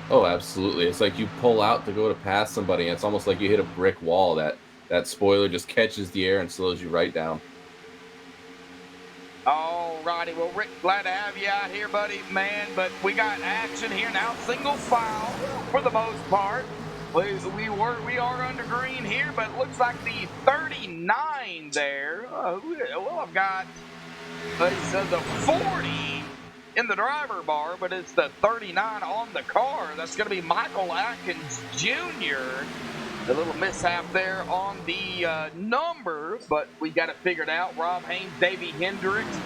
Oh, absolutely. It's like you pull out to go to pass somebody, and it's almost like you hit a brick wall. That spoiler just catches the air and slows you right down. All righty. Well, Rick, glad to have you out here, buddy, man. But we got action here now. Single file for the most part. We are under green here, but it looks like the 39 there. Well, I've got the 40 in the driver bar, but it's the 39 on the car. That's going to be Michael Atkins Jr. A little mishap there on the number, but we got it figured out. Rob Haynes, Davey Hendricks,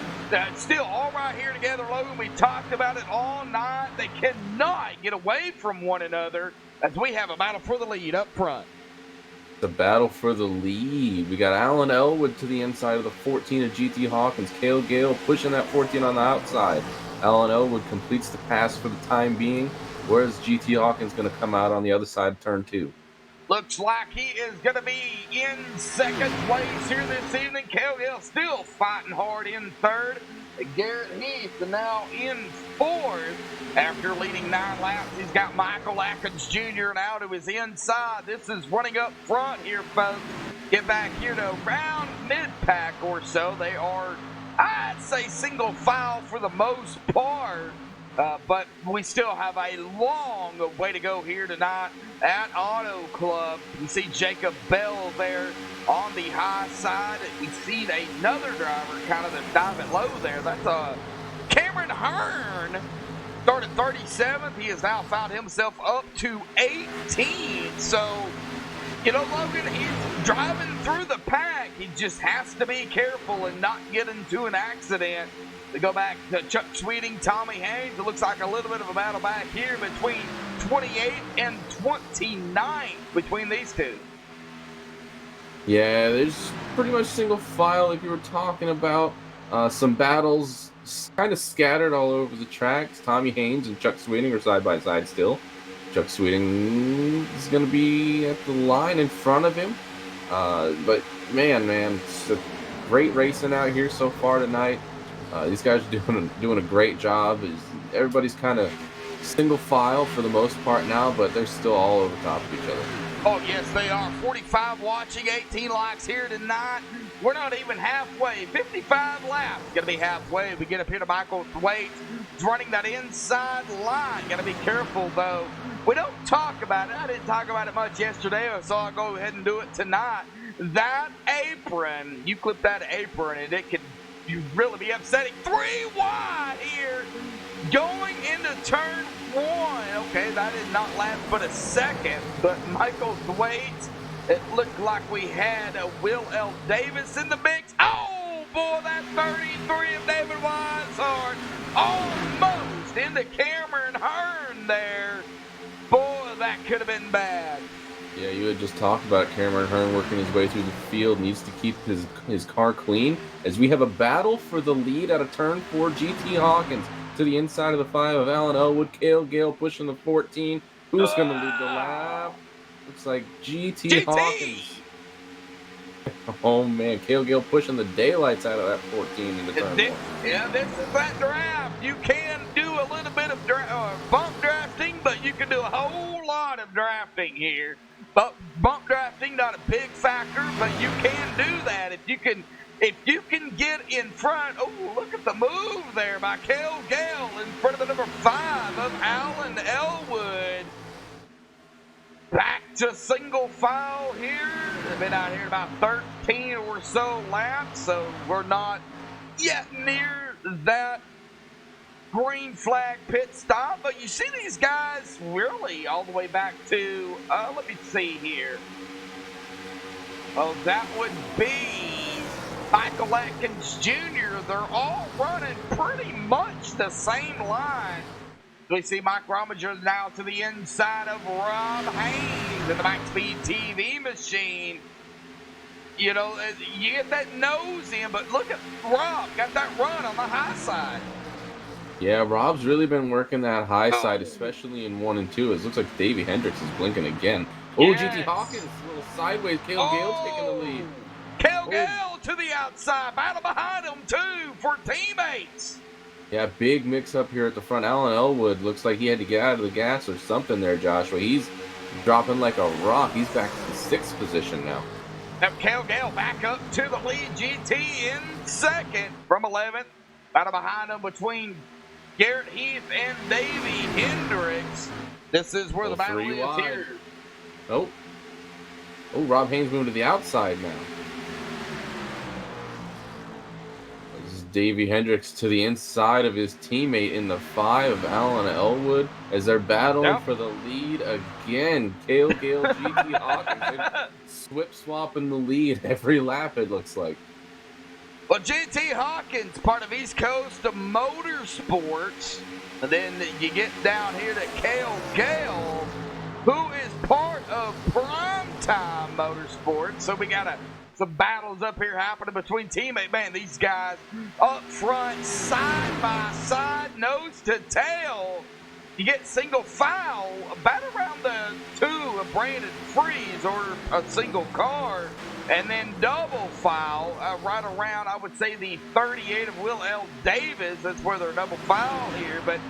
still all right here together, Logan. We talked about it all night. They cannot get away from one another. as we have a battle for the lead up front. The battle for the lead. We got Alan Elwood to the inside of the 14 of GT Hawkins. Cale Gale pushing that 14 on the outside. Alan Elwood completes the pass for the time being. Where's GT Hawkins going to come out on the other side of turn 2? Looks like he is going to be in second place here this evening. Cale Gale still fighting hard in third. Garrett Heath now in fourth after leading 9 laps. He's got Michael Atkins Jr. now to his inside. This is running up front here, folks. Get back here to around mid-pack or so. They are, I'd say, single file for the most part. But we still have a long way to go here tonight at Auto Club. You see Jacob Bell there on the high side. We see another driver kind of diving low there. That's Cameron Hearn. Started 37th. He has now found himself up to 18. So, you know, Logan, he's driving through the pack. He just has to be careful and not get into an accident. We go back to Chuck Sweeting, Tommy Haynes. It looks like a little bit of a battle back here between 28th and 29th between these two. Yeah, there's pretty much single file like you were talking about. Some battles kind of scattered all over the tracks. Tommy Haynes and Chuck Sweeting are side by side still. Chuck Sweeting is going to be at the line in front of him. But man, it's a great racing out here so far tonight. These guys are doing a great job. Everybody's kind of single file for the most part now, but they're still all over top of each other. Oh, yes, they are. 45 watching, 18 likes here tonight. We're not even halfway. 55 laps. Going to be halfway. We get up here to Michael Thwaite. He's running that inside line. Got to be careful, though. We don't talk about it. I didn't talk about it much yesterday, so I'll go ahead and do it tonight. That apron, you clip that apron, and it can really be upsetting. 3 wide here. Going into turn 1. Okay, that did not last but a second. But Michael Thwaite, it looked like we had a Will L. Davis in the mix. Oh, boy, that 33 of David Weishart almost into Cameron Hearn there. Boy, that could have been bad. Yeah, you had just talked about Cameron Hearn working his way through the field. Needs to keep his car clean. As we have a battle for the lead out of turn 4, GT Hawkins to the inside of the 5 of Alan Elwood. Cale Gale pushing the 14. Who's going to lead the lap? Looks like GT Hawkins. Oh, man. Cale Gale pushing the daylights out of that 14 in the turn 1. Yeah, this is that draft. You can do a little bit of bump drafting, but you can do a whole lot of drafting here. But bump drafting, not a big factor, but you can do that if you can get in front. Oh, look at the move there by Cale Gale in front of the number 5 of Alan Elwood. Back to single file here. They've been out here about 13 or so laps, so we're not yet near that green flag pit stop. But you see these guys really all the way back to, let me see here. Oh, that would be Michael Atkins Jr. They're all running pretty much the same line. We see Mike Rominger now to the inside of Rob Haynes in the MaxSpeedTV machine. You know, you get that nose in, but look at Rob, got that run on the high side. Yeah, Rob's really been working that high side, especially in 1 and 2. It looks like Davey Hendricks is blinking again. Oh, yes. GT Hawkins, a little sideways. Cale Gale taking the lead. Cale Gale to the outside. Battle behind him, too, for teammates. Yeah, big mix-up here at the front. Alan Elwood looks like he had to get out of the gas or something there, Joshua. He's dropping like a rock. He's back to the 6th position now. Now Cale Gale back up to the lead. GT in second from 11th. Battle behind him between Garrett Heath and Davey Hendricks. This is where the battle is here. Oh, Rob Haynes moving to the outside now. This is Davey Hendricks to the inside of his teammate in the 5 of Alan Elwood as they're battling for the lead again. Cale Gale, GT Hawkins, swapping the lead every lap, it looks like. Well, GT Hawkins, part of East Coast Motorsports. And then you get down here to Cale Gale. who is part of Primetime Motorsports. So we got some battles up here happening between teammates. Man, these guys up front, side by side, nose to tail. You get single foul about around the 2 of Brandon Freeze or a single car, and then double foul right around, I would say, the 38 of Will L. Davis. That's where they're double foul here. But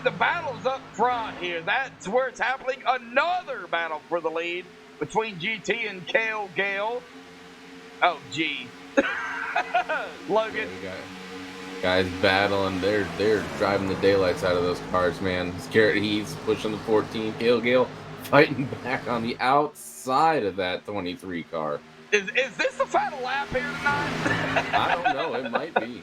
the battle's up front here. That's where it's happening. Another battle for the lead between GT and Kale Gale. Oh, gee. Logan. Yeah, guys battling. They're driving the daylights out of those cars, man. Garrett Heath's pushing the 14. Kale Gale fighting back on the outside of that 23 car. Is this the final lap here tonight? I don't know. It might be.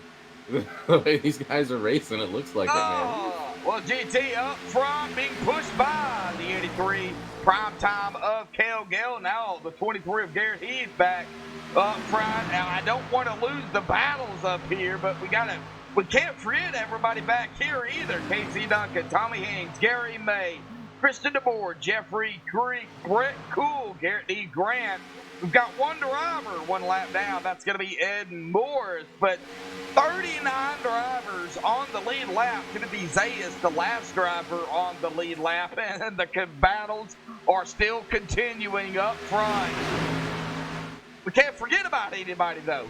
The way these guys are racing, it looks like it, man. Well, GT up front being pushed by the 83 Primetime of Kale Gale. Now the 23 of Garrett Heath back up front. Now I don't want to lose the battles up here, but we can't forget everybody back here either. Casey Duncan, Tommy Haynes, Gary May, Christian DeBoer, Jeffrey Creek, Brett Cool, Garrett D. Grant. We've got one driver one lap down. That's going to be Ed Morris. But 39 drivers on the lead lap. Timothy Zayas, the last driver on the lead lap. And the battles are still continuing up front. We can't forget about anybody, though.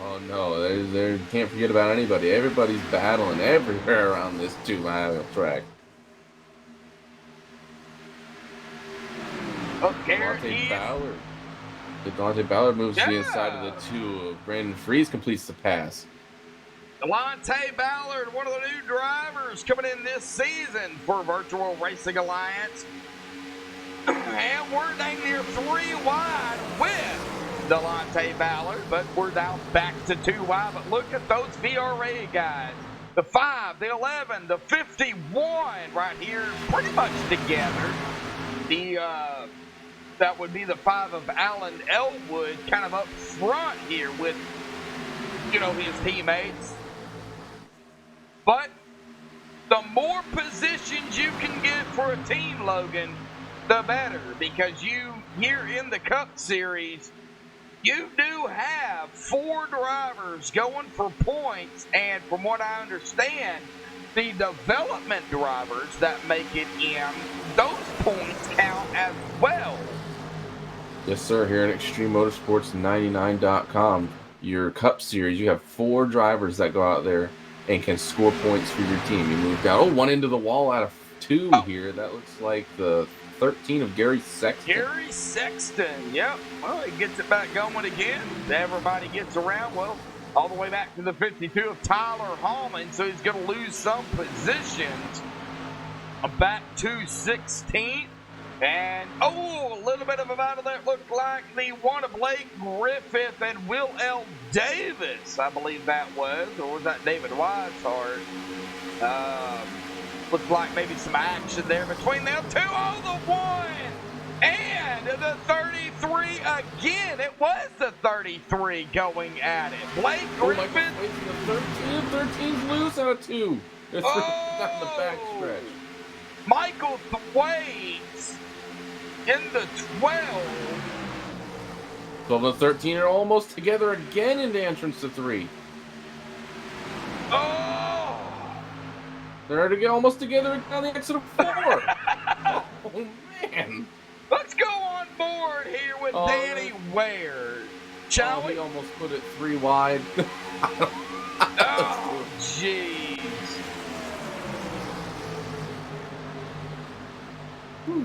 Oh, no. They can't forget about anybody. Everybody's battling everywhere around this 2-mile track. Oh, Delonte Ballard moves to the inside of the 2. Brandon Freeze completes the pass. Delonte Ballard, one of the new drivers coming in this season for Virtual Racing Alliance. And we're dang near 3 wide with Delonte Ballard, but we're down back to 2 wide. But look at those VRA guys. The 5, the 11, the 51 right here, pretty much together. That would be the 5 of Alan Elwood kind of up front here with, his teammates. But the more positions you can get for a team, Logan, the better. Because you, here in the Cup Series, you do have 4 drivers going for points. And from what I understand, the development drivers that make it in, those points count as well. Yes, sir. Here at Extreme Motorsports 99.com, your Cup Series, you have 4 drivers that go out there and can score points for your team. You moved out, one into the wall out of 2 here. That looks like the 13 of Gary Sexton. Gary Sexton, yep. Well, he gets it back going again. Everybody gets around. Well, all the way back to the 52 of Tyler Hallman, so he's going to lose some positions. Back to 16th. And, a little bit of a battle there. Looked like the one of Blake Griffith and Will L. Davis, I believe that was. Or was that David Weishart? Looked like maybe some action there between them two. Oh, the 1 and the 33 again. It was the 33 going at it. Blake Griffith. The 13's loose out of 2. It's down the backstretch. Michael Thwaites in the 12. 12 and 13 are almost together again in the entrance to 3. Oh! They're almost together on the exit of 4. Oh, man. Let's go on board here with Danny Ware. Shall we? He almost put it 3 wide. Oh, jeez.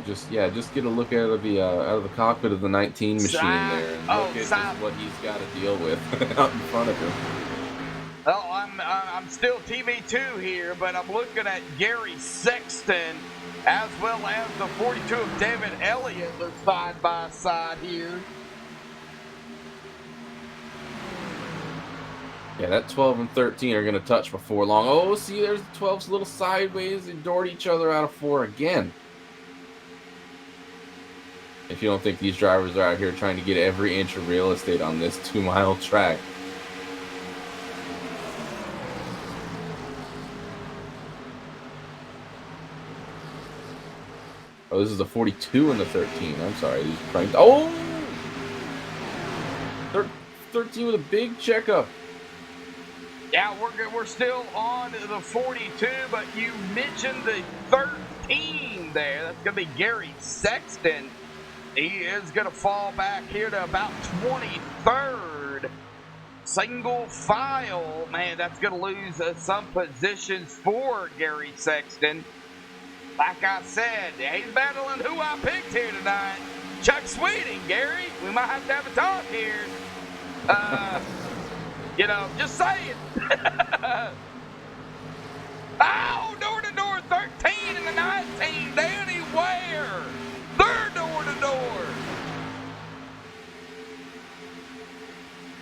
Just get a look out of the cockpit of the 19 machine there, and look at what he's got to deal with out in front of him. Well, I'm still TV2 here, but I'm looking at Gary Sexton as well as the 42 of David Elliott. They're side by side here. Yeah, that 12 and 13 are going to touch before long. Oh, see, there's the 12's a little sideways. They doored each other out of 4 again. If you don't think these drivers are out here trying to get every inch of real estate on this 2-mile track. Oh, this is the 42 and the 13. I'm sorry. These cranked. Oh! 13 with a big checkup. Yeah, we're still on to the 42, but you mentioned the 13 there. That's going to be Gary Sexton. He is going to fall back here to about 23rd. Single file. Man, that's going to lose some positions for Gary Sexton. Like I said, he's battling who I picked here tonight. Chuck Sweeting, Gary. We might have to have a talk here. You know, just saying. Oh, door to door, 13 and the 19. Danny Ware. They're door to door.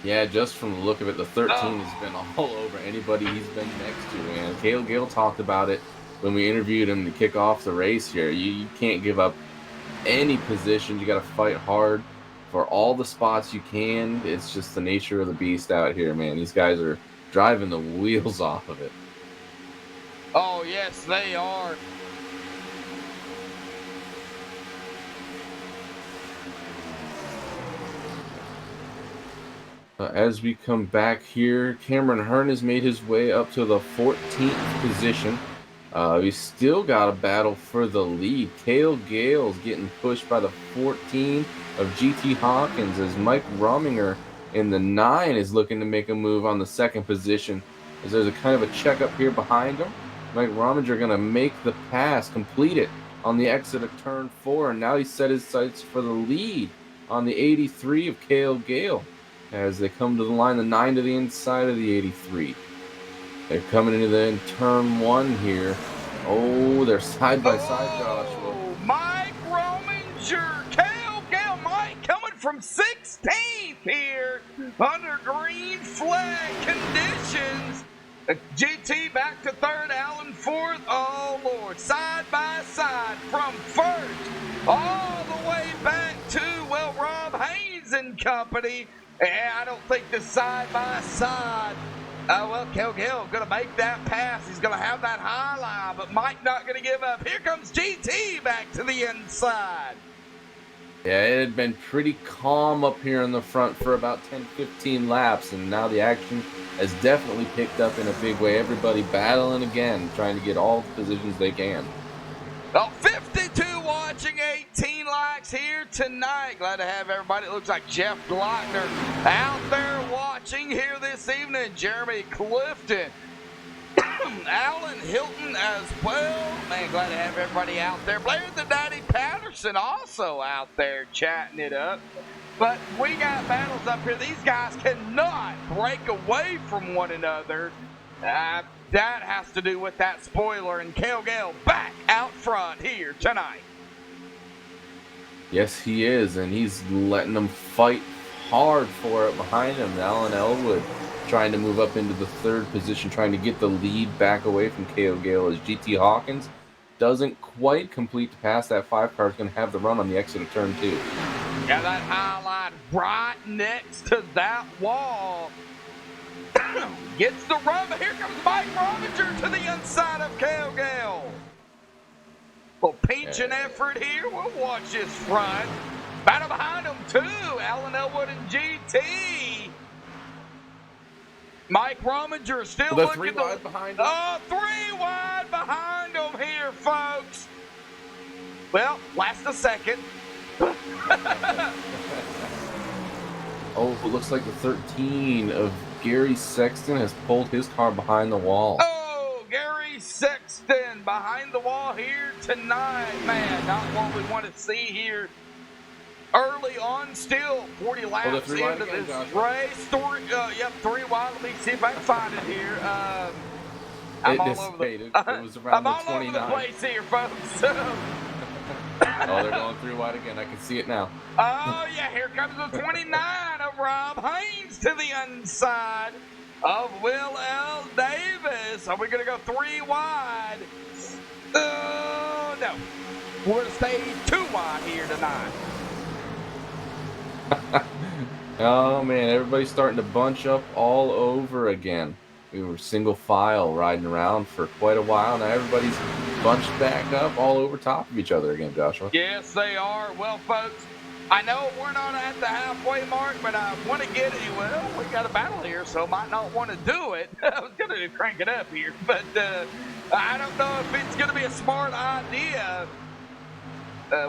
Yeah, just from the look of it, the 13 has been all over anybody he's been next to, man. Cale Gale talked about it when we interviewed him to kick off the race here. You can't give up any positions. You got to fight hard for all the spots you can. It's just the nature of the beast out here, man. These guys are driving the wheels off of it. Oh, yes, they are. As we come back here, Cameron Hearn has made his way up to the 14th position. We still got a battle for the lead. Cale Gale's getting pushed by the 14 of GT Hawkins as Mike Rominger in the 9 is looking to make a move on the 2nd position. As there's a kind of a checkup here behind him. Mike Rominger going to make the pass, complete it on the exit of turn 4, and now he's set his sights for the lead on the 83 of Cale Gale. As they come to the line, the 9 to the inside of the 83. They're coming into the turn 1 here. Oh, they're side by side, Joshua. Mike Rominger, Cale Gale, Mike coming from 16th here under green flag conditions. GT back to 3rd, Allen 4th. Oh, Lord, side by side from 1st all the way back to, well, Rob Haynes and company. And I don't think the side-by-side, well, Cale Gale going to make that pass. He's going to have that high line, but Mike not going to give up. Here comes GT back to the inside. Yeah, it had been pretty calm up here in the front for about 10-15 laps, and now the action has definitely picked up in a big way. Everybody battling again, trying to get all the positions they can. Well, 52 watching, 18 likes here tonight. Glad to have everybody. It looks like Jeff Glockner out there watching here this evening. Jeremy Clifton, Alan Hilton as well. Man, glad to have everybody out there. Blair the Daddy Patterson also out there chatting it up. But we got battles up here. These guys cannot break away from one another. That has to do with that spoiler, and Cale Gale back out front here tonight. Yes, he is, and he's letting them fight hard for it behind him. Alan Elwood trying to move up into the 3rd position, trying to get the lead back away from Cale Gale as GT Hawkins doesn't quite complete the pass. That 5 car is going to have the run on the exit of turn 2. Got that highlight right next to that wall. Gets the run, but here comes Mike Rominger to the inside of Cale Gale. Well, pinching effort here. We'll watch this front. Battle behind him, too. Alan Elwood and GT. Mike Rominger still looking 3 wide behind him. Oh, 3 wide behind him here, folks. Well, last a second. Oh, it looks like the 13 of Gary Sexton has pulled his car behind the wall. Oh, Gary Sexton behind the wall here tonight. Man, not what we want to see here. Early on still, 40 laps into this race. 3 wide. Let me see if I can find it here. I'm all over it was around I'm all 29. over the place here, folks. Oh, they're going 3 wide again. I can see it now. Oh, yeah, here comes the 29 of Rob Haynes to the inside of Will L. Davis. Are we going to go 3 wide? No. We're going to stay 2 wide here tonight. Oh, man, everybody's starting to bunch up all over again. We were single file riding around for quite a while. Now everybody's bunched back up all over top of each other again, Joshua. Yes, they are. Well, folks, I know we're not at the halfway mark, but I want to get it. Well, we got a battle here, so I might not want to do it. I was going to crank it up here, but I don't know if it's going to be a smart idea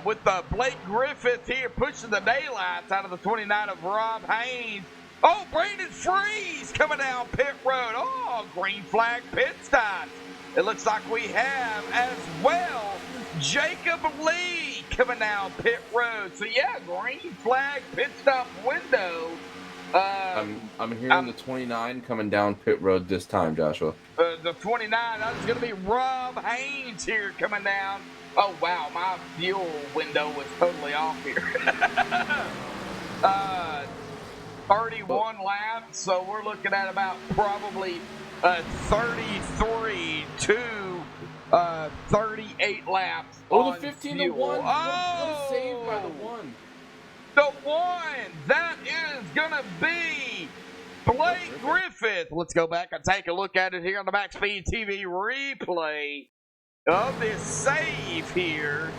with Blake Griffith here pushing the daylights out of the 29 of Rob Haynes. Oh, Brandon Freeze coming down pit road. Oh, green flag pit stop. It looks like we have as well Jacob Lee coming down pit road. So, yeah, green flag pit stop window. I'm hearing the 29 coming down pit road this time, Joshua. The 29, that's going to be Rob Haynes here coming down. Oh, wow, my fuel window was totally off here. 31 laps, so we're looking at about probably 33 to 38 laps. Oh, the 15 to 1. Oh, Saved by the 1. The 1, that is going to be Blake Griffith. Let's go back and take a look at it here on the MaxSpeedTV replay of this save here.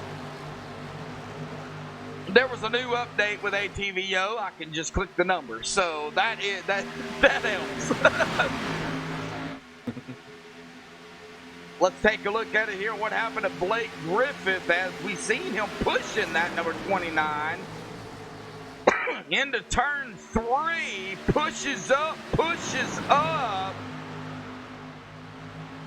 There was a new update with ATVO. I can just click the numbers, so that helps. Let's take a look at it here. What happened to Blake Griffith as we seen him pushing that number 29 into turn 3, pushes up.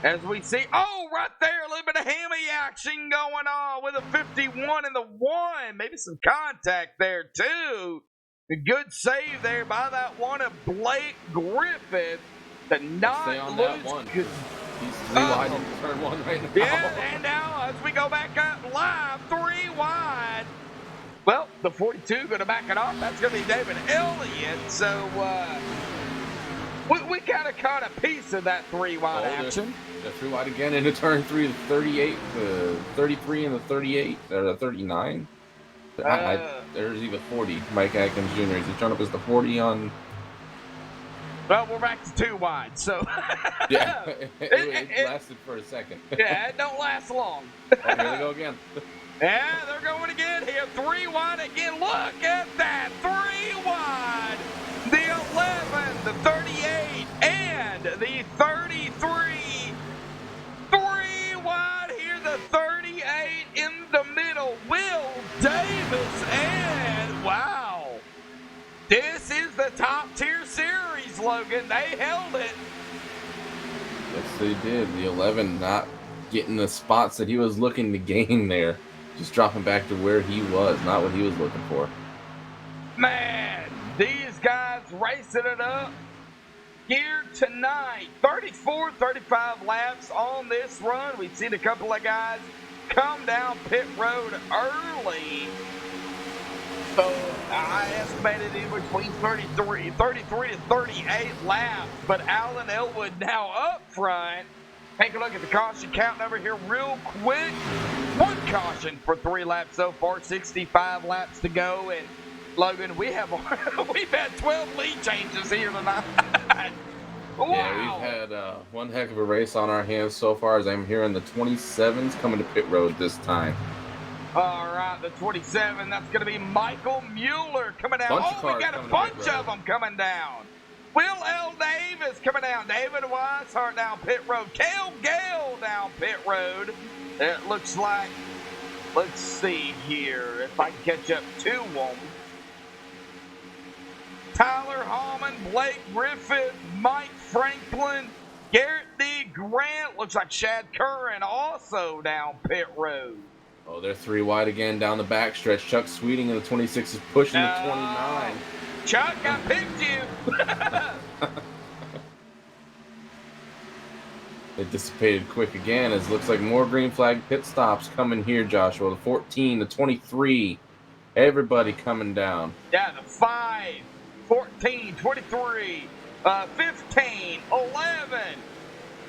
As we see, oh, right there, a little bit of hammy action going on with a 51 and the 1. Maybe some contact there, too. A good save there by that one of Blake Griffith to not stay on lose. That one. He's 3 wide in turn 1 right now. Yeah, and now as we go back up live, 3 wide. Well, the 42 going to back it off. That's going to be David Elliott. So, we kind of caught a piece of that 3 wide action. The 3 wide again into turn 3, the 38, the 33, and the 38, or the 39. There's even 40. Mike Atkins Jr. Is he showing up as the 40 on? Well, we're back to 2 wide, so. Yeah, it lasted for a second. Yeah, it don't last long. Oh, here they go again. Yeah, they're going again here. 3 wide again. Look at that. 3 wide. The 11, the 38, and the 33. 3 wide here. The 38 in the middle. Will Davis. And wow. This is the top tier series, Logan. They held it. Yes, they did. The 11 not getting the spots that he was looking to gain there. Just dropping back to where he was, not what he was looking for. Man, these guys racing it up here tonight. 34, 35 laps on this run. We've seen a couple of guys come down pit road early. So I estimated it between 33 to 38 laps. But Alan Elwood now up front. Take a look at the caution count number here real quick. 1 caution for 3 laps so far, 65 laps to go. And Logan, we've had 12 lead changes here tonight. Wow. Yeah, we've had one heck of a race on our hands so far, as I'm hearing the 27s coming to pit road this time. All right, the 27, that's going to be Michael Mueller coming down. We got a bunch of them coming down. Will L. Davis coming down. David Weishart down pit road. Cale Gale down pit road. It looks like, let's see here if I can catch up to them. Tyler Hallman, Blake Griffith, Mike Franklin, Garrett D. Grant. Looks like Shad Curran also down pit road. Oh, they're 3 wide again down the backstretch. Chuck Sweeting in the 26 is pushing the 29. Chuck, I picked you. It dissipated quick again, as it looks like more green flag pit stops coming here, Joshua. The 14, the 23, everybody coming down. Yeah, the 5, 14, 23, 15, 11,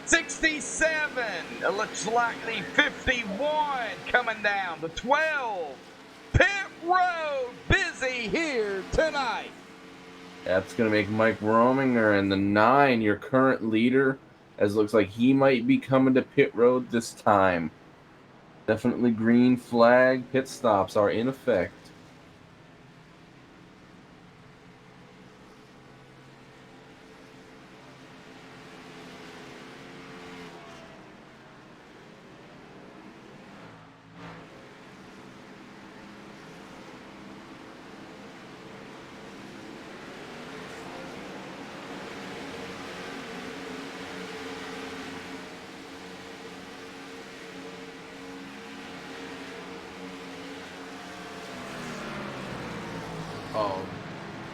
67. It looks like the 51 coming down. The 12, pit road busy here tonight. That's going to make Mike Rominger and the 9 your current leader, as it looks like he might be coming to pit road this time. Definitely green flag. Pit stops are in effect.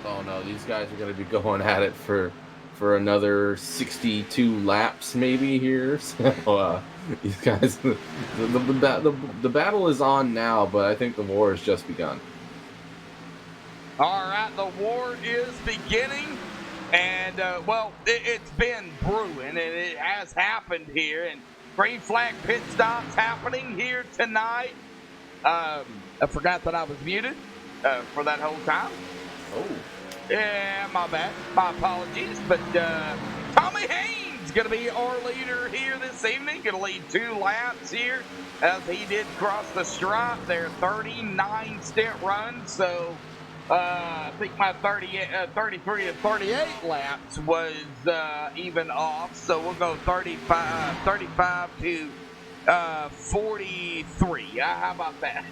Oh no, these guys are going to be going at it for another 62 laps maybe here. So these guys, the battle is on now, but I think the war has just begun. All right, the war is beginning, and well, it's been brewing, and it has happened here. And green flag pit stops happening here tonight. I forgot that I was muted for that whole time. Oh. Yeah, my bad. My apologies. But Tommy Haynes going to be our leader here this evening. Going to lead 2 laps here as he did cross the stripe there. 39 stint runs. So I think my 33 to 38 laps was even off. So we'll go 35 to 43. How about that?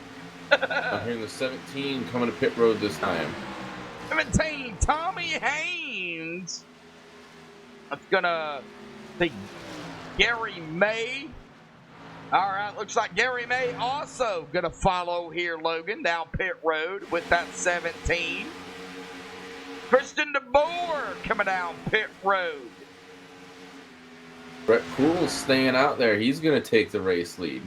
I'm hearing the 17 coming to pit road this time. 17, Tommy Haynes. That's gonna be Gary May. All right, looks like Gary May also gonna follow here, Logan, down pit road with that 17. Christian DeBoer coming down pit road. Brett Poole's staying out there. He's gonna take the race lead.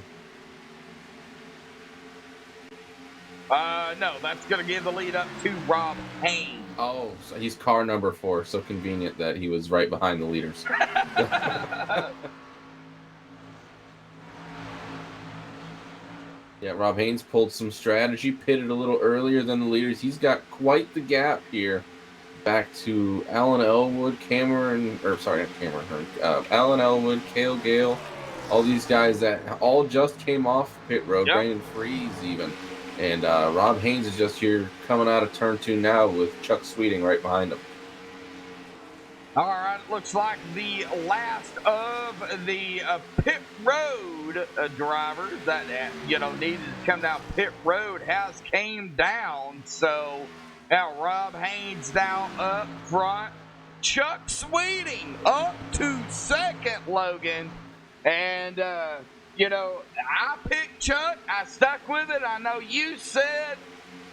No, that's going to give the lead up to Rob Haynes. Oh, so he's car number 4. So convenient that he was right behind the leaders. Yeah, Rob Haynes pulled some strategy, pitted a little earlier than the leaders. He's got quite the gap here. Back to Alan Elwood, Alan Elwood, Cale Gale, all these guys that all just came off pit road. Yep. Brandon Freeze even. And Rob Haynes is just here coming out of turn 2 now with Chuck Sweeting right behind him. All right, looks like the last of the pit road drivers that needed to come down pit road has came down. So now Rob Haynes down up front. Chuck Sweeting up to second, Logan. And I picked Chuck. I stuck with it. I know you said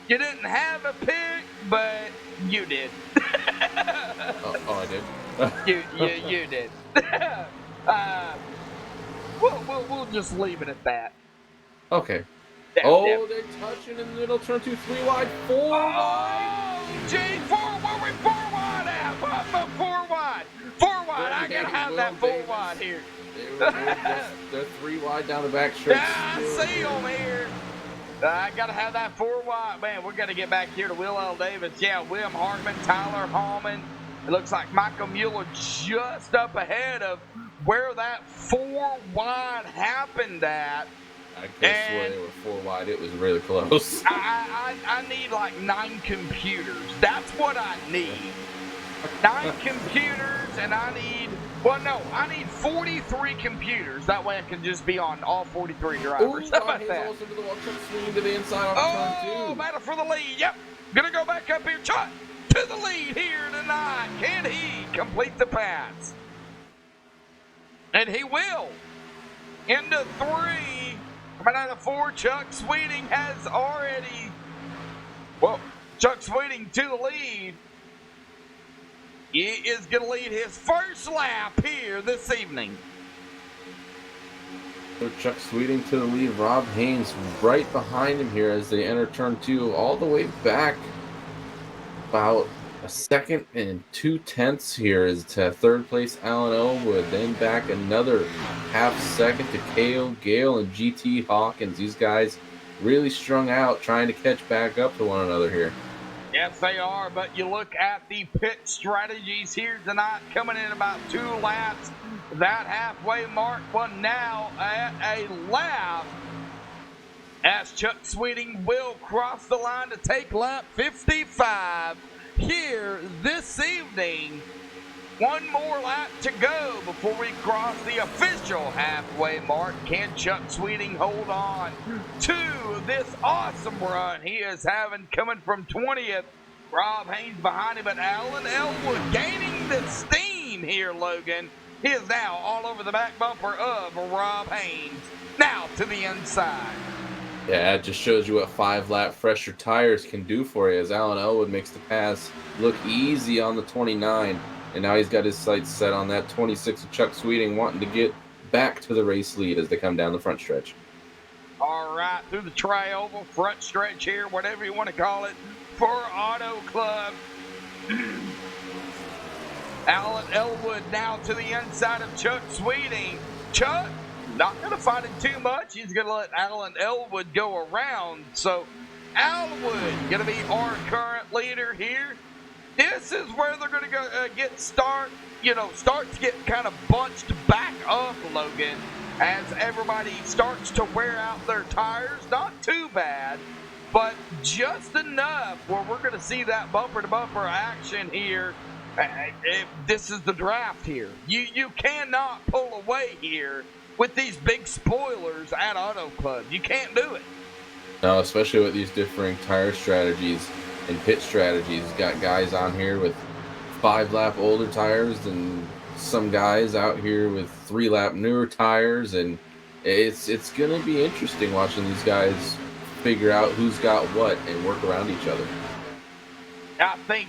you didn't have a pick, but you did. I did. you did. We'll just leave it at that. Okay. Yeah. They're touching in the middle. Turn 2, 3 wide, 4 wide. Oh, gee, 4 wide at? What, 4 wide? 4 wide. I gotta have that 4 wide here. They're 3 wide down the back stretch. Yeah, I see them here. I got to have that 4 wide. Man, we're going to get back here to Will L. Davis. Yeah, William Hartman, Tyler Hallman. It looks like Michael Mueller just up ahead of where that 4 wide happened at. I could have sworn they were 4 wide. It was really close. I need like 9 computers. That's what I need. 9 computers, and I need 43 computers. That way I can just be on all 43 drivers. How about that? Also to the wall, Chuck swinging to the inside on turn 2. Battle for the lead. Yep. Gonna go back up here. Chuck to the lead here tonight. Can he complete the pass? And he will. Into 3. Coming out of 4, Chuck Sweeting has already. Well, Chuck Sweeting to the lead. He is going to lead his first lap here this evening. So Chuck Sweeting to the lead. Rob Haynes right behind him here as they enter turn 2, all the way back about a second and 2/10 here is to third place Alan Elwood. Then back another half second to Cale Gale and GT Hawkins. These guys really strung out trying to catch back up to one another here. Yes, they are, but you look at the pit strategies here tonight, coming in about 2 laps. That halfway mark, one now at a lap, as Chuck Sweeting will cross the line to take lap 55 here this evening. One more lap to go before we cross the official halfway mark. Can Chuck Sweeting hold on to this awesome run he is having, coming from 20th? Rob Haynes behind him, but Alan Elwood gaining the steam here, Logan. He is now all over the back bumper of Rob Haynes. Now to the inside. Yeah, it just shows you what 5-lap fresher tires can do for you, as Alan Elwood makes the pass look easy on the 29. And now he's got his sights set on that 26 of Chuck Sweeting, wanting to get back to the race lead as they come down the front stretch. All right, through the tri-oval front stretch here, whatever you want to call it, for Auto Club. Alan Elwood now to the inside of Chuck Sweeting. Chuck, not going to fight him too much. He's going to let Alan Elwood go around. So Elwood going to be our current leader here. This is where they're going to go start to get kind of bunched back up, Logan, as everybody starts to wear out their tires. Not too bad, but just enough where we're going to see that bumper-to-bumper action here. This is the draft here. You cannot pull away here with these big spoilers at Auto Club. You can't do it. No, especially with these differing tire strategies and pit strategies. Got guys on here with 5-lap older tires and some guys out here with 3-lap newer tires, and it's gonna be interesting watching these guys figure out who's got what and work around each other. I think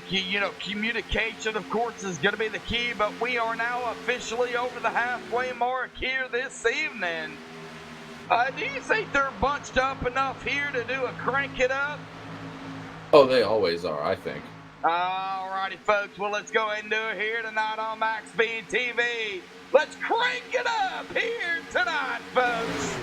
communication, of course, is going to be the key, but we are now officially over the halfway mark here this evening. Do you think they're bunched up enough here to do a crank it up? Oh, they always are, I think. All righty, folks. Well, let's go ahead and do it here tonight on MaxSpeedTV. Let's crank it up here tonight, folks.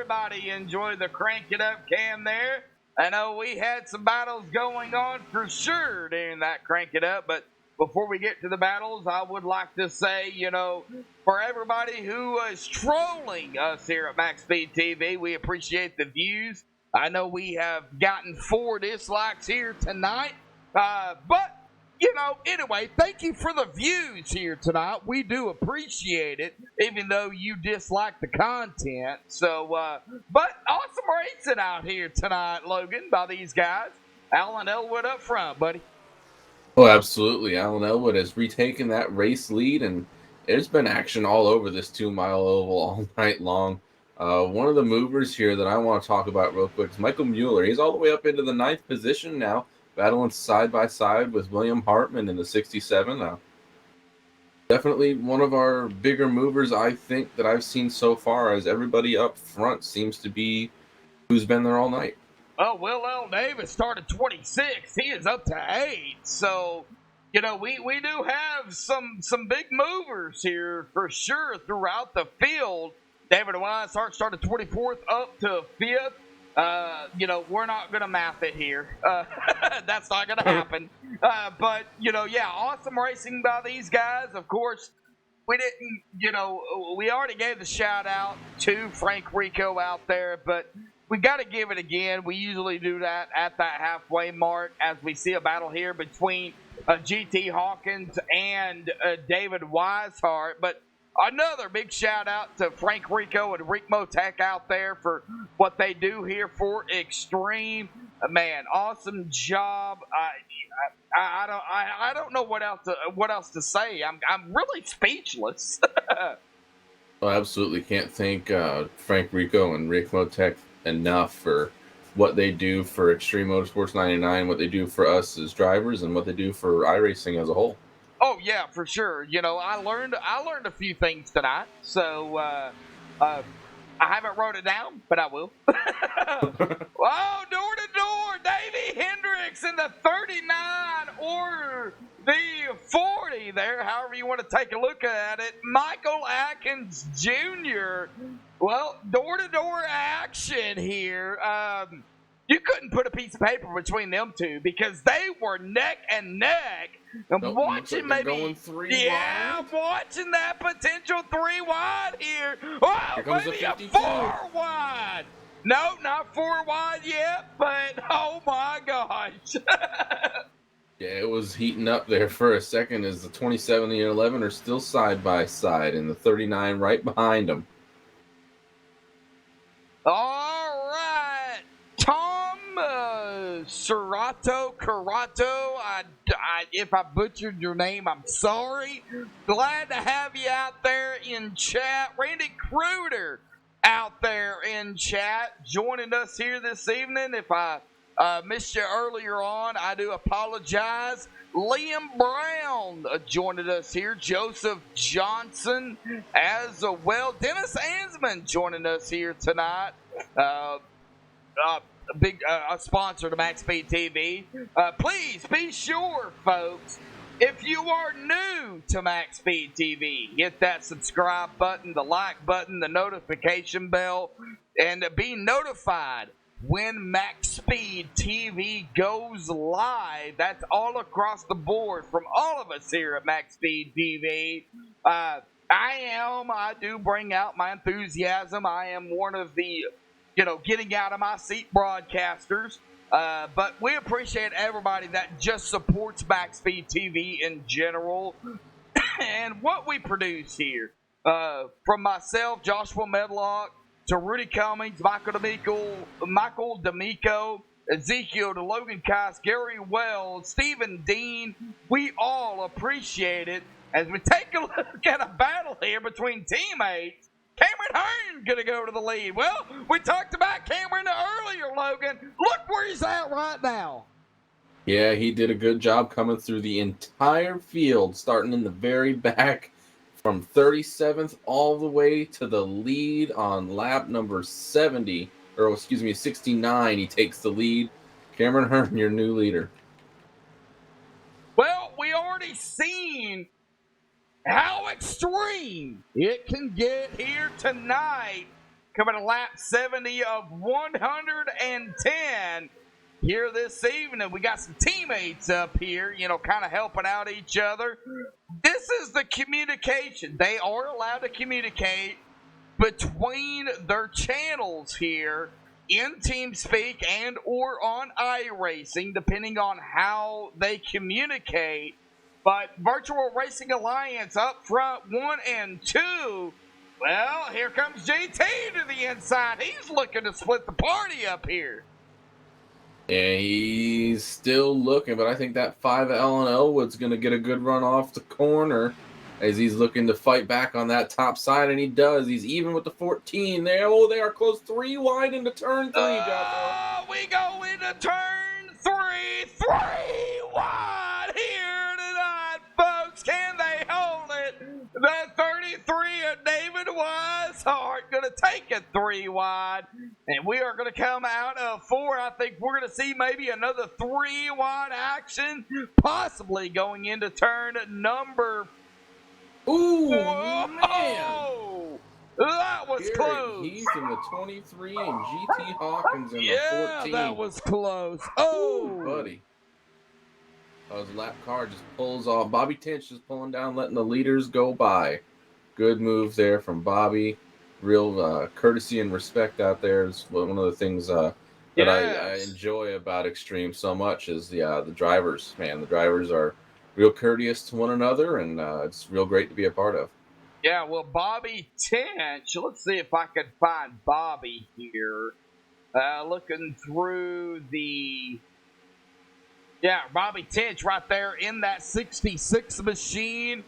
everybody enjoyed the Crank It Up cam there. I know we had some battles going on for sure during that Crank It Up, but before we get to the battles, I would like to say, for everybody who is trolling us here at MaxSpeedTV, we appreciate the views. I know we have gotten 4 dislikes here tonight, but anyway, thank you for the views here tonight. We do appreciate it, even though you dislike the content. So, but awesome racing out here tonight, Logan, by these guys. Alan Elwood up front, buddy. Oh, absolutely. Alan Elwood has retaken that race lead, and there's been action all over this 2-mile oval all night long. One of the movers here that I want to talk about real quick is Michael Mueller. He's all the way up into the 9th position now, battling side by side with William Hartman in the 67. Definitely one of our bigger movers, I think, that I've seen so far, as everybody up front seems to be who's been there all night. Oh, Will L. Davis started 26. He is up to 8. So, we do have some big movers here for sure throughout the field. David Weishart started 24th up to 5th. We're not going to math it here. That's not going to happen. But, awesome racing by these guys. Of course, we didn't, we already gave the shout out to Frank Rico out there, but we got to give it again. We usually do that at that halfway mark as we see a battle here between GT Hawkins and David Weishart. But another big shout out to Frank Rico and Rick Motec out there for what they do here for Extreme. Man, awesome job. I don't know what else to say. I'm really speechless. Well, absolutely can't thank Frank Rico and Rick Motec enough for what they do for Extreme Motorsports 99, what they do for us as drivers, and what they do for iRacing as a whole. Oh yeah, for sure. I learned a few things tonight, so I haven't wrote it down, but I will. Oh, door to door, Davey Hendricks in the 39 or the 40 there, however you want to take a look at it. Michael Atkins Jr. Well, door to door action here. You couldn't put a piece of paper between them two because they were neck and neck. I'm watching going 3 wide. Watching that potential 3 wide here. Oh, Here comes maybe a a 52. 4 wide. No, not 4 wide yet, but oh my gosh. Yeah, it was heating up there for a second as the 27 and the 11 are still side by side, and the 39 right behind them. All right, Tom Carato. If I butchered your name, I'm sorry. Glad to have you out there in chat. Randy Kruder out there in chat, joining us here this evening. If I missed you earlier on, I do apologize. Liam Brown joining us here. Joseph Johnson as well. Dennis Ansman joining us here tonight. Big sponsor to MaxSpeedTV. Please be sure, folks, if you are new to MaxSpeedTV, hit that subscribe button, the like button, the notification bell, and be notified when MaxSpeedTV goes live. That's all across the board from all of us here at MaxSpeedTV. I do bring out my enthusiasm. I am one of the, getting out of my seat broadcasters. But we appreciate everybody that just supports MaxSpeedTV in general and what we produce here. From myself, Joshua Medlock, to Rudy Cummings, Michael D'Amico, Ezekiel, to Logan Kice, Gary Wells, Stephen Dean. We all appreciate it as we take a look at a battle here between teammates. Cameron Hearn gonna go to the lead. Well, we talked about Cameron earlier, Logan. Look where he's at right now. Yeah, he did a good job coming through the entire field, starting in the very back from 37th all the way to the lead on lap number 69. He takes the lead. Cameron Hearn, your new leader. Well, we already seen how extreme it can get here tonight coming to lap 70 of 110 here this evening. We got some teammates up here, kind of helping out each other. This is the communication. They are allowed to communicate between their channels here in TeamSpeak and or on iRacing, depending on how they communicate. But Virtual Racing Alliance up front, 1 and 2. Well, here comes GT to the inside. He's looking to split the party up here. Yeah, he's still looking, but I think that 5 Allen Elwood's going to get a good run off the corner as he's looking to fight back on that top side, and he does. He's even with the 14 there. Oh, they are close 3 wide into turn 3, Joshua. We go into turn 3. 3 wide here tonight, folks. Can they hold it? The 33 of David Weishart going to take it 3 wide. And we are going to come out of 4. I think we're going to see maybe another 3 wide action, possibly going into turn number 4. Ooh, whoa, man. That was Garrett close. Heath in the 23 and GT Hawkins in the 14. That was close. Oh, buddy. His lap car just pulls off. Bobby Tinch just pulling down, letting the leaders go by. Good move there from Bobby. Real courtesy and respect out there is one of the things that I enjoy about Extreme so much is the drivers. Man, the drivers are real courteous to one another, and it's real great to be a part of. Yeah, well, Bobby Tinch. Let's see if I can find Bobby here. Looking through the... Yeah, Bobby Tinch right there in that 66 machine.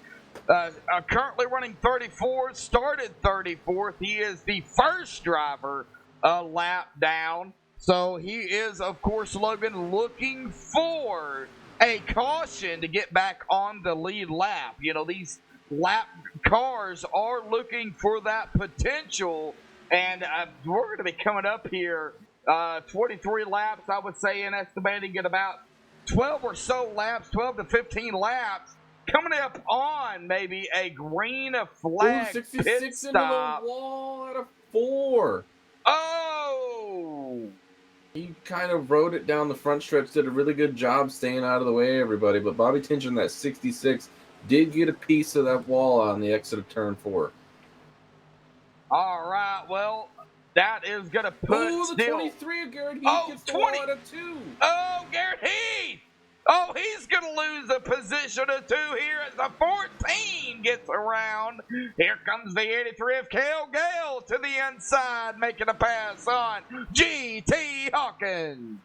Currently running 34th, started 34th. He is the first driver a lap down. So he is, of course, Logan, looking for a caution to get back on the lead lap. These lap cars are looking for that potential. And we're going to be coming up here 23 laps, I would say, and estimating at about 12 or so laps, 12 to 15 laps, coming up on maybe a green flag 66 pit stop. into the wall out of 4. Oh! He kind of rode it down the front stretch, did a really good job staying out of the way, everybody. But Bobby Tinch in that 66 did get a piece of that wall on the exit of turn 4. All right, well, that is going to put the 23 of Garrett Heath gets 20 out of 2. Oh, Garrett Heath! Oh, he's going to lose a position or 2 here as the 14 gets around. Here comes the 83 of Cale Gale to the inside, making a pass on GT Hawkins.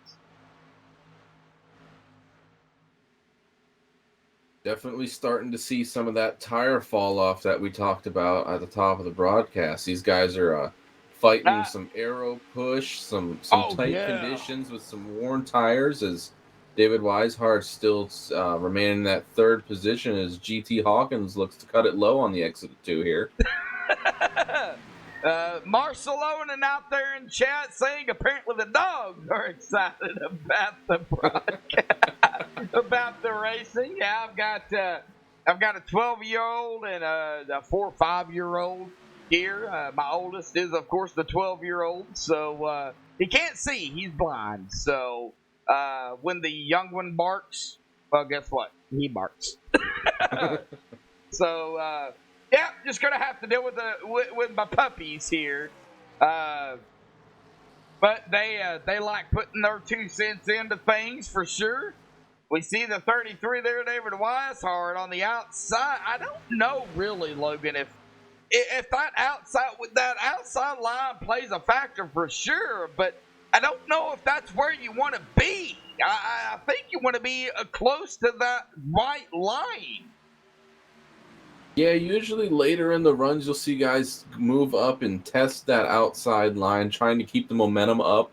Definitely starting to see some of that tire fall off that we talked about at the top of the broadcast. These guys are fighting some aero push, some tight conditions with some worn tires as David Weishart still remaining in that 3rd position as GT Hawkins looks to cut it low on the exit of 2 here. Marcelonen out there in chat saying apparently the dogs are excited about the broadcast, about the racing. Yeah, I've got a 12-year-old and a 4 or 5-year-old here. My oldest is, of course, the 12-year-old, so he can't see. He's blind. So when the young one barks, well, guess what? He barks. So, yeah, just gonna have to deal with my puppies here, but they like putting their 2 cents into things for sure. We see the 33 there, David Weishart on the outside. I don't know really, Logan, if that outside line plays a factor for sure, but I don't know if that's where you want to be. I think you want to be close to that right line. Yeah, usually later in the runs, you'll see guys move up and test that outside line, trying to keep the momentum up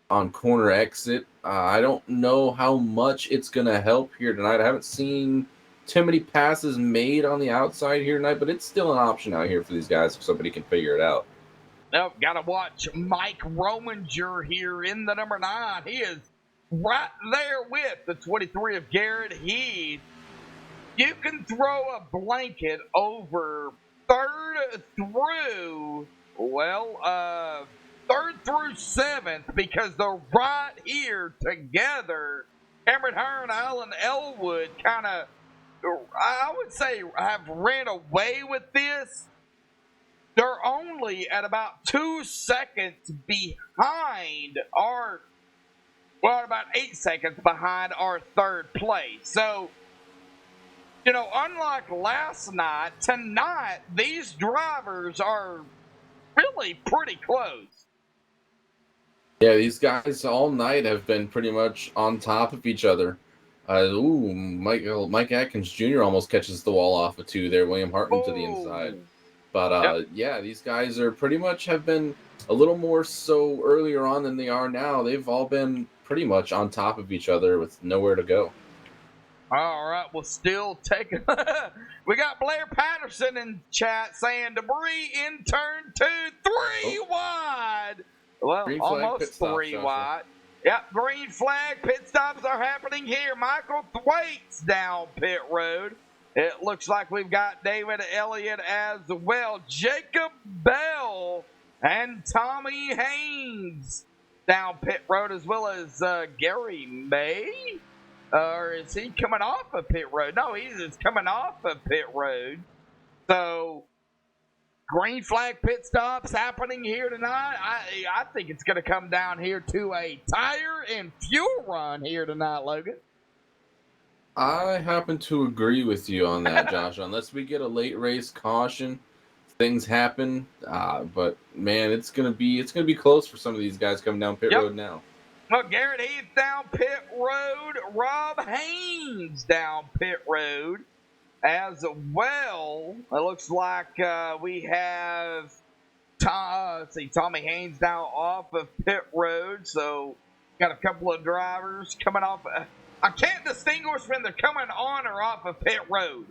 on corner exit. I don't know how much it's going to help here tonight. I haven't seen too many passes made on the outside here tonight, but it's still an option out here for these guys if somebody can figure it out. Nope, got to watch Mike Rominger here in the number 9. He is right there with the 23 of Garrett Heath. You can throw a blanket over 3rd through Well, third through seventh, because they're right here together. Cameron Hearn, Alan Elwood kind of, I would say, have ran away with this. They're only at about 2 seconds behind about 8 seconds behind our third place. So, unlike last night, tonight, these drivers are really pretty close. Yeah, these guys all night have been pretty much on top of each other. Mike Atkins Jr. almost catches the wall off of 2 there. William Hartman to the inside. But yeah, these guys are pretty much have been a little more so earlier on than they are now. They've all been pretty much on top of each other with nowhere to go. All right, we'll still take it. We got Blair Patterson in chat saying debris in turn 2, 3 wide. Well, Green flag, almost pit stop, 3 Joshua. wide. Yep, green flag. Pit stops are happening here. Michael Thwaites down pit road. It looks like we've got David Elliott as well. Jacob Bell and Tommy Haynes down pit road, as well as Gary May. Or is he coming off of pit road? No, he's just coming off of pit road. So, green flag pit stops happening here tonight. I think it's going to come down here to a tire and fuel run here tonight, Logan. I happen to agree with you on that, Josh. Unless we get a late race caution, things happen. But man, it's gonna be close for some of these guys coming down pit road now. Well, Garrett Heath down pit road. Rob Haynes down pit road as well. It looks like we have Tommy Haynes now off of pit road. So got a couple of drivers coming off. I can't distinguish when they're coming on or off of pit road.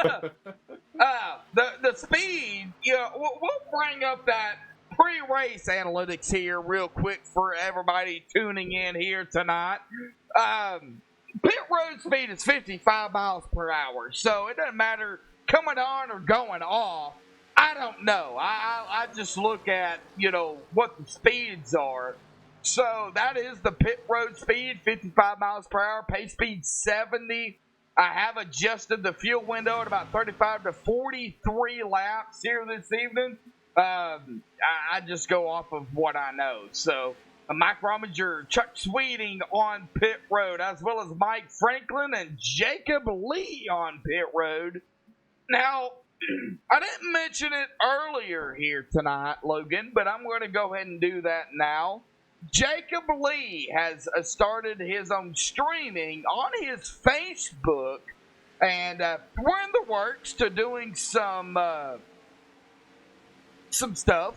The speed, we'll bring up that pre-race analytics here real quick for everybody tuning in here tonight. Pit road speed is 55 miles per hour, so it doesn't matter coming on or going off. I don't know. I just look at, what the speeds are. So that is the pit road speed, 55 miles per hour, pace speed 70. I have adjusted the fuel window at about 35 to 43 laps here this evening. I just go off of what I know. So Mike Rominger, Chuck Sweeting on pit road, as well as Mike Franklin and Jacob Lee on pit road. Now, I didn't mention it earlier here tonight, Logan, but I'm going to go ahead and do that now. Jacob Lee has started his own streaming on his Facebook, and we're in the works to doing some stuff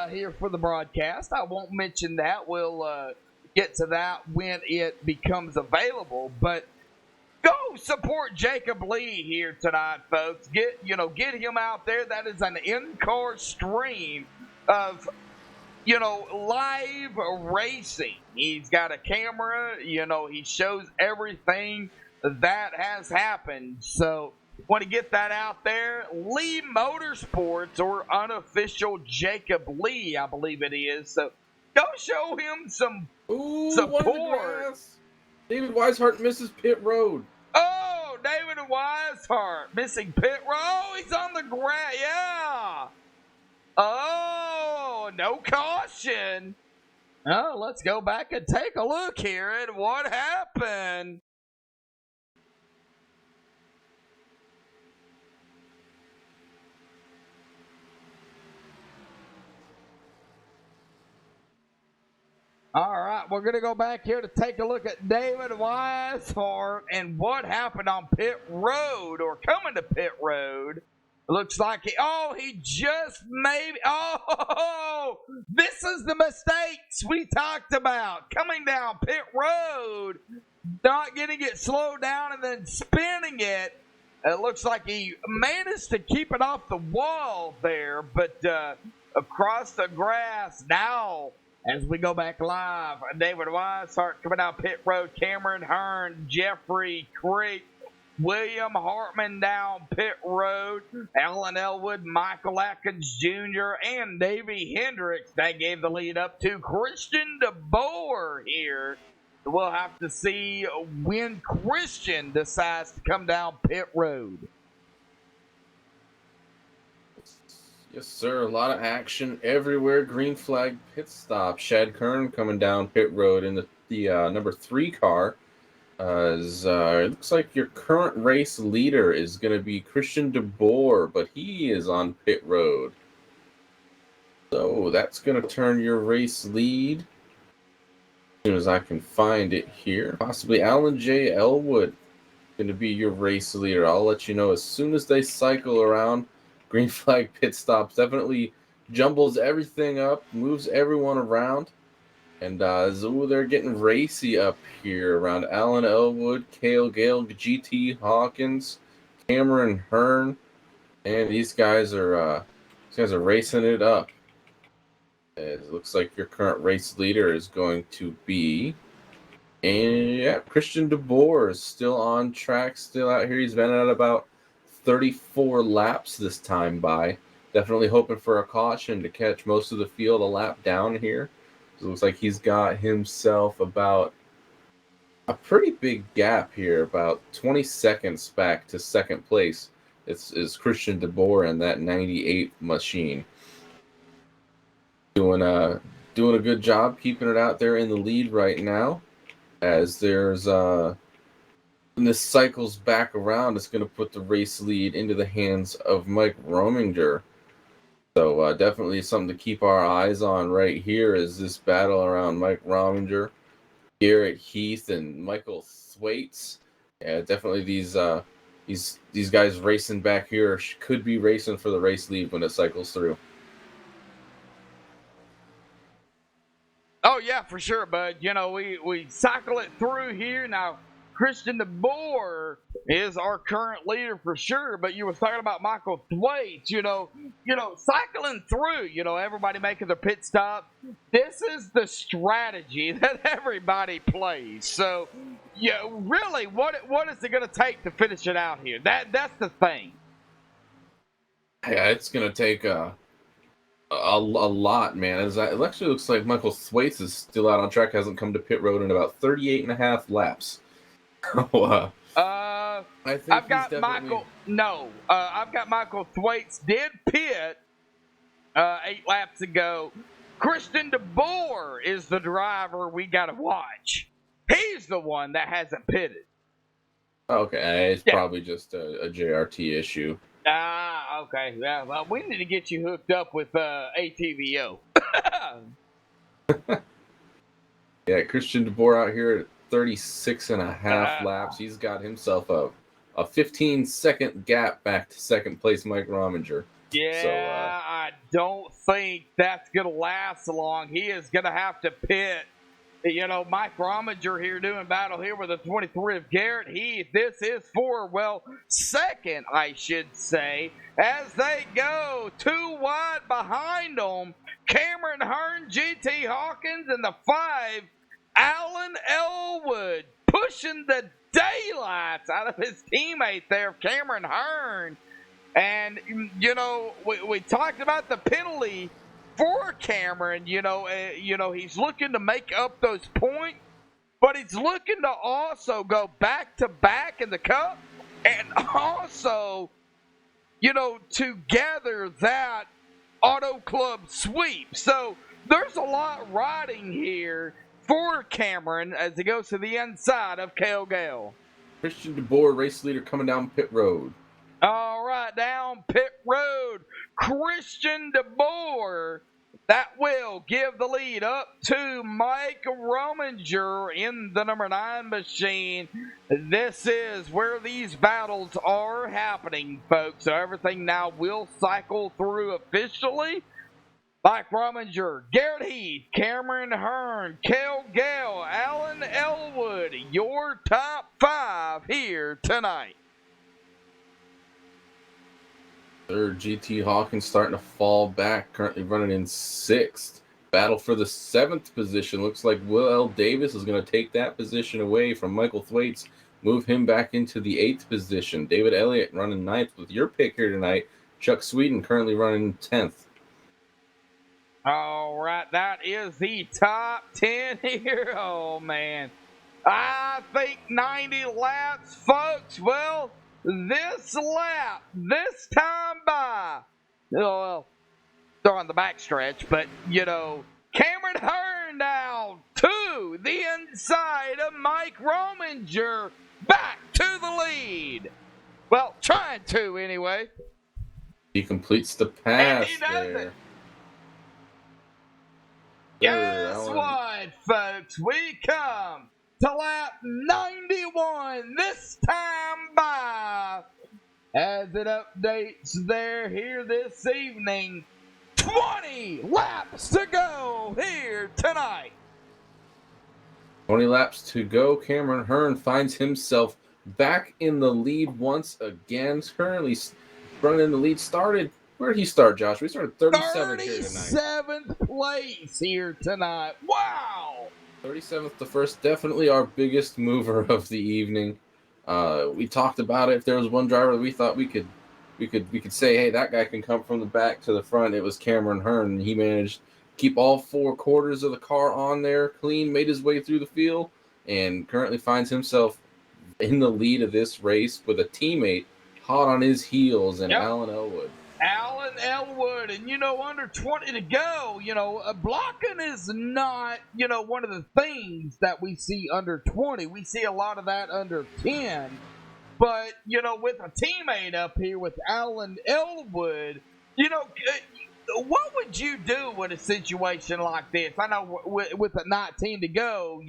here for the broadcast. I won't mention that. We'll get to that when it becomes available. But go support Jacob Lee here tonight, folks. Get him out there. That is an in-car stream of live racing. He's got a camera, he shows everything that has happened. So, want to get that out there. Lee Motorsports, or unofficial Jacob Lee, I believe it is. So, go show him some support. David Weishart misses pit road. Oh, David Weishart missing pit road. Oh, he's on the ground. Yeah. Oh, no caution. Oh, let's go back and take a look here at what happened. All right, we're going to go back here to take a look at David Weishart and what happened on pit road, or coming to pit road. Looks like he just maybe, this is the mistakes we talked about. Coming down pit road, not getting it slowed down and then spinning it. It looks like he managed to keep it off the wall there, but across the grass now, as we go back live, David Weishart coming down pit road, Cameron Hearn, Jeffrey Creek, William Hartman down pit road. Alan Elwood, Michael Atkins Jr., and Davey Hendricks. That gave the lead up to Christian DeBoer here. We'll have to see when Christian decides to come down pit road. Yes, sir. A lot of action everywhere. Green flag pit stop. Shad Kern coming down pit road in the number 3 car. It looks like your current race leader is going to be Christian DeBoer, but he is on pit road. So that's going to turn your race lead. As soon as I can find it here. Possibly Alan J. Elwood going to be your race leader. I'll let you know as soon as they cycle around. Green flag pit stops definitely jumbles everything up, moves everyone around. And they're getting racy up here around Alan Elwood, Cale Gale, GT Hawkins, Cameron Hearn, and these guys are racing it up. It looks like your current race leader is going to be, and yeah, Christian DeBoer is still on track, still out here. He's been at about 34 laps this time by. Definitely hoping for a caution to catch most of the field a lap down here. It looks like he's got himself about a pretty big gap here, about 20 seconds back to second place. It's Christian DeBoer in that 98 machine. Doing a good job keeping it out there in the lead right now. As there's when this cycles back around, it's going to put the race lead into the hands of Mike Rominger. So definitely something to keep our eyes on right here is this battle around Mike Rominger, Garrett Heath, and Michael Thwaites. Yeah, definitely these guys racing back here could be racing for the race lead when it cycles through. Oh, yeah, for sure, bud. You know, we cycle it through here. Now, Christian DeBoer is our current leader for sure, but you were talking about Michael Thwaites, you know, cycling through, everybody making their pit stop. This is the strategy that everybody plays. So, yeah, really, what is it going to take to finish it out here? That's the thing. Yeah, it's going to take a lot, man. It actually looks like Michael Thwaites is still out on track, hasn't come to pit road in about 38 and a half laps. I think I've got Michael. No, I've got Michael Thwaites did pit 8 laps ago. Christian DeBoer is the driver we got to watch. He's the one that hasn't pitted. Okay, it's probably just a JRT issue. Okay. Yeah, well, we need to get you hooked up with ATVO. Yeah, Christian DeBoer out here at 36 and a half laps. He's got himself a 15-second gap back to second place Mike Rominger. Yeah, so, I don't think that's going to last long. He is going to have to pit. Mike Rominger here doing battle here with the 23 of Garrett Heath. This is for, second, I should say, as they go 2 wide behind them. Cameron Hearn, GT Hawkins, and the 5, Alan Elwood, pushing the daylights out of his teammate there, Cameron Hearn. And, we talked about the penalty for Cameron. He's looking to make up those points, but he's looking to also go back-to-back in the Cup and also, to gather that Auto Club sweep. So there's a lot riding here for Cameron as he goes to the inside of Cale Gale. Christian DeBoer, race leader, coming down pit road. All right, down pit road, Christian DeBoer. That will give the lead up to Mike Rominger in the number 9 machine. This is where these battles are happening, folks. So everything now will cycle through officially. Mike Rominger, Garrett Heath, Cameron Hearn, Cale Gale, Alan Elwood, your top 5 here tonight. Third, GT Hawkins starting to fall back, currently running in 6th. Battle for the 7th position. Looks like Will L. Davis is going to take that position away from Michael Thwaites. move him back into the 8th position. David Elliott running 9th with your pick here tonight. Chuck Sweden currently running 10th. All right, that is the top 10 here. Oh, man. I think 90 laps, folks. Well, this lap, this time by, well, they're on the backstretch, but, Cameron Hearn now to the inside of Mike Rominger, back to the lead. Well, trying to anyway. He completes the pass And he does there. it. Guess what, folks? We come to lap 91 this time by, as it updates there here this evening. 20 laps to go here tonight. 20 laps to go. Cameron Hearn finds himself back in the lead once again. Currently running the lead. Where did he start, Josh? We started 37th here tonight. 37th place here tonight. Wow. 37th to first. Definitely our biggest mover of the evening. We talked about it. If there was one driver that we thought we could say, hey, that guy can come from the back to the front, it was Cameron Hearn. He managed to keep all 4 quarters of the car on there clean, made his way through the field, and currently finds himself in the lead of this race with a teammate hot on his heels and Alan Elwood. Alan Elwood, and under 20 to go, blocking is not, one of the things that we see under 20. We see a lot of that under 10. But, with a teammate up here with Alan Elwood, what would you do in a situation like this? I know with a 19 to go,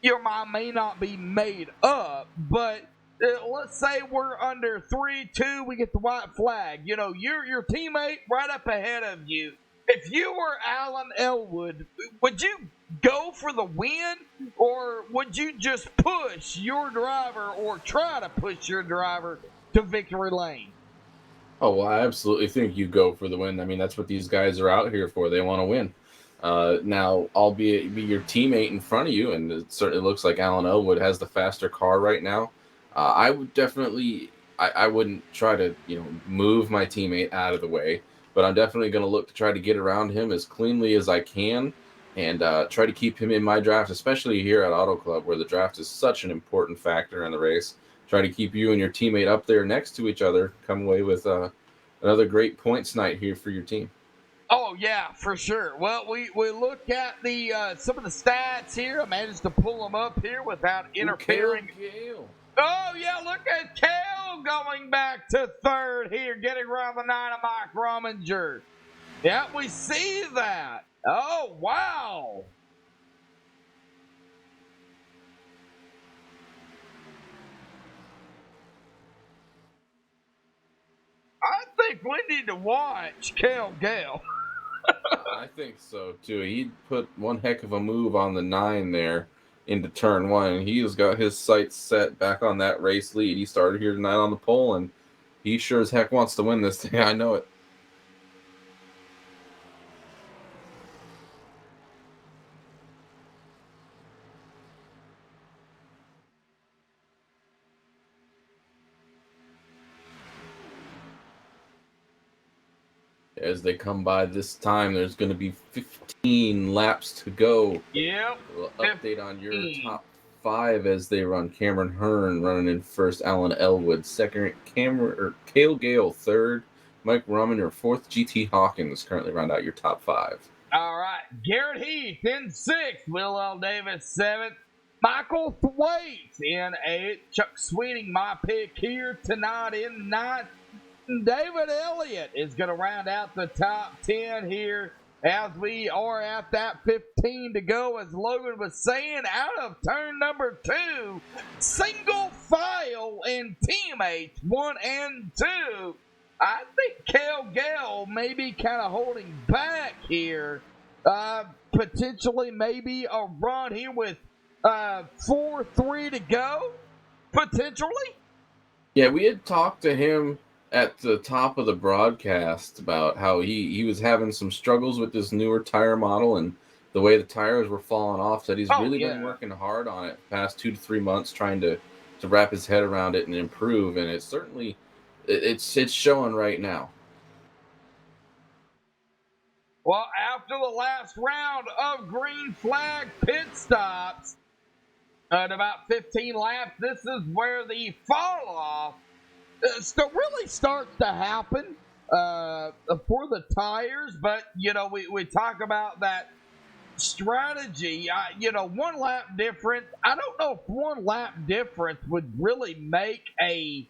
your mind may not be made up, but let's say we're under 3-2, we get the white flag. Your teammate right up ahead of you. If you were Alan Elwood, would you go for the win, or would you just push your driver or try to push your driver to victory lane? Oh, well, I absolutely think you go for the win. I mean, that's what these guys are out here for. They want to win. Now, albeit be your teammate in front of you, and it certainly looks like Alan Elwood has the faster car right now. I would definitely, I wouldn't try to, move my teammate out of the way, but I'm definitely going to look to try to get around him as cleanly as I can and try to keep him in my draft, especially here at Auto Club, where the draft is such an important factor in the race. Try to keep you and your teammate up there next to each other. Come away with another great points night here for your team. Oh, yeah, for sure. Well, we look at the some of the stats here. I managed to pull them up here without interfering. Oh, yeah, look at Cale going back to third here, getting around the 9 of Mike Rominger. Yeah, we see that. Oh, wow. I think we need to watch Cale Gale. I think so, too. He put one heck of a move on the 9 there into turn 1. He has got his sights set back on that race lead. He started here tonight on the pole, and he sure as heck wants to win this thing. I know it. As they come by this time, there's going to be 15 laps to go. Yep. A little update on your top 5 as they run. Cameron Hearn running in first. Alan Elwood second. Cale Gale third. Mike Rominger fourth. GT Hawkins currently round out your top 5. All right. Garrett Heath in 6th. Will L. Davis 7th. Michael Thwaites in 8th. Chuck Sweeting, my pick here tonight, in 9th. David Elliott is going to round out the top 10 here as we are at that 15 to go, as Logan was saying, out of turn number 2. Single file and teammates 1 and 2. I think Cale Gale may be kind of holding back here. Potentially maybe a run here with 4-3 to go, potentially. Yeah, we had talked to him at the top of the broadcast about how he was having some struggles with this newer tire model, and the way the tires were falling off, said he's really been yeah. working hard on it past 2 to 3 months, trying to wrap his head around it and improve. And it's certainly it's showing right now. Well, after the last round of green flag pit stops, at about 15 laps, this is where the fall off really starts to happen for the tires. But, you know, we talk about that strategy. You know, 1 lap difference. I don't know if 1 lap difference would really make a,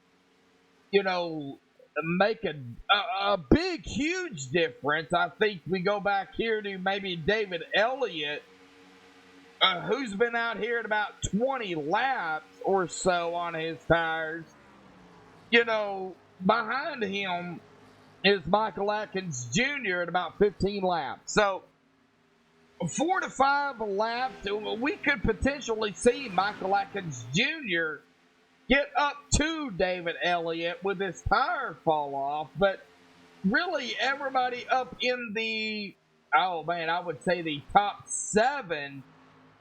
you know, make a big, huge difference. I think we go back here to maybe David Elliott, who's been out here at about 20 laps or so on his tires. You know, behind him is Michael Atkins Jr. at about 15 laps. So 4 to 5 laps, we could potentially see Michael Atkins Jr. get up to David Elliott with his tire fall off. But really, everybody up in the, I would say the top 7,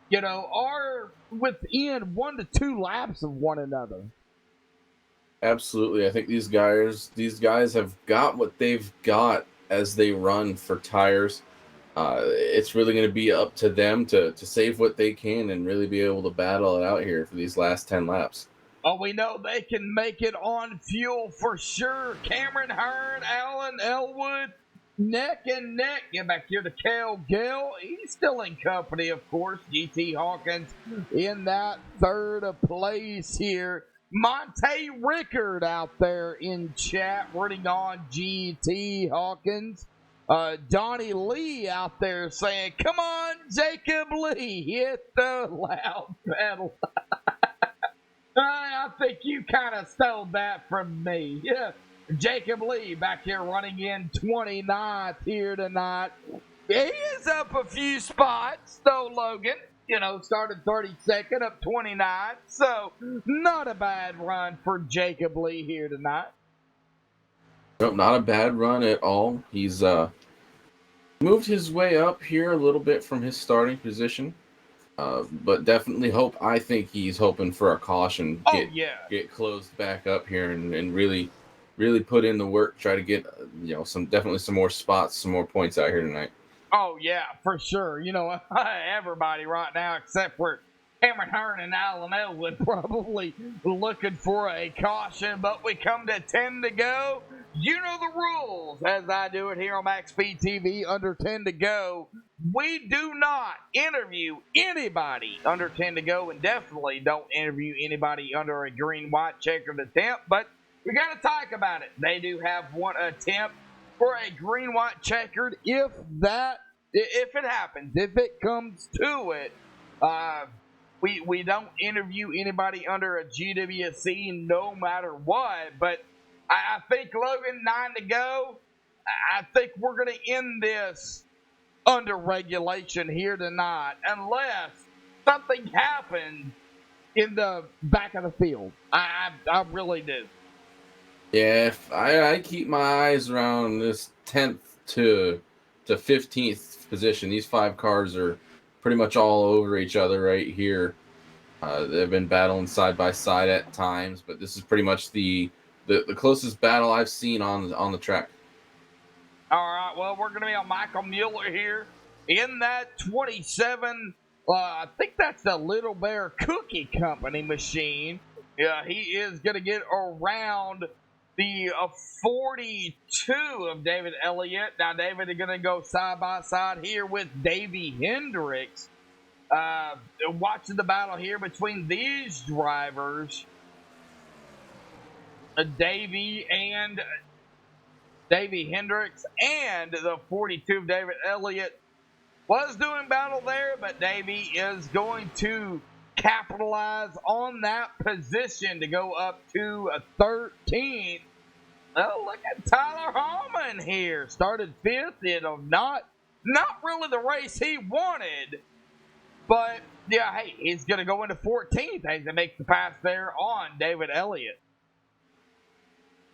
you know, are within 1 to 2 laps of one another. Absolutely. I think these guys have got what they've got as they run for tires. It's really going to be up to them to save what they can and really be able to battle it out here for these last 10 laps. Oh, we know they can make it on fuel for sure. Cameron Hearn, Alan Elwood, neck and neck. Get back here to Cale Gale. He's still in company, of course. GT Hawkins in that 3rd place here. Monte Rickard out there in chat, rooting on GT Hawkins. Donnie Lee out there saying, come on, Jacob Lee, hit the loud pedal. I think you kind of stole that from me. Yeah, Jacob Lee back here running in 29th here tonight. He is up a few spots, though, Logan. You know, started 32nd, up 29th. So, not a bad run for Jacob Lee here tonight. Nope, not a bad run at all. He's moved his way up here a little bit from his starting position. But definitely I think he's hoping for a caution. Get closed back up here and really put in the work, try to get, you know, some more spots, some more points out here tonight. Oh, yeah, for sure. You know, everybody right now except for Cameron Hearn and Alan Elwood probably looking for a caution, but we come to 10 to go. You know the rules as I do it here on MaxSpeedTV. Under 10 to go, we do not interview anybody under 10 to go, and definitely don't interview anybody under a green-white checkered attempt, but we got to talk about it. They do have 1 attempt for a green-white checkered. If it happens, if it comes to it, we don't interview anybody under a GWC no matter what. But I think, Logan, 9 to go, I think we're going to end this under regulation here tonight unless something happens in the back of the field. I really do. Yeah, if I keep my eyes around this 10th to 15th position. These 5 cars are pretty much all over each other right here. They've been battling side by side at times, but this is pretty much the closest battle I've seen on the track. All right, well, we're going to be on Michael Mueller here in that 27. I think that's the Little Bear Cookie Company machine. Yeah, he is going to get around the 42 of David Elliott. Now, David is going to go side by side here with Davey Hendricks. Watching the battle here between these drivers, Davey Hendricks and the 42 of David Elliott was doing battle there, but Davey is going to capitalize on that position to go up to a 13th. Oh, look at Tyler Hallman here. Started 5th. It'll not really the race he wanted, but yeah, hey, he's going to go into 14th as he makes the pass there on David Elliott.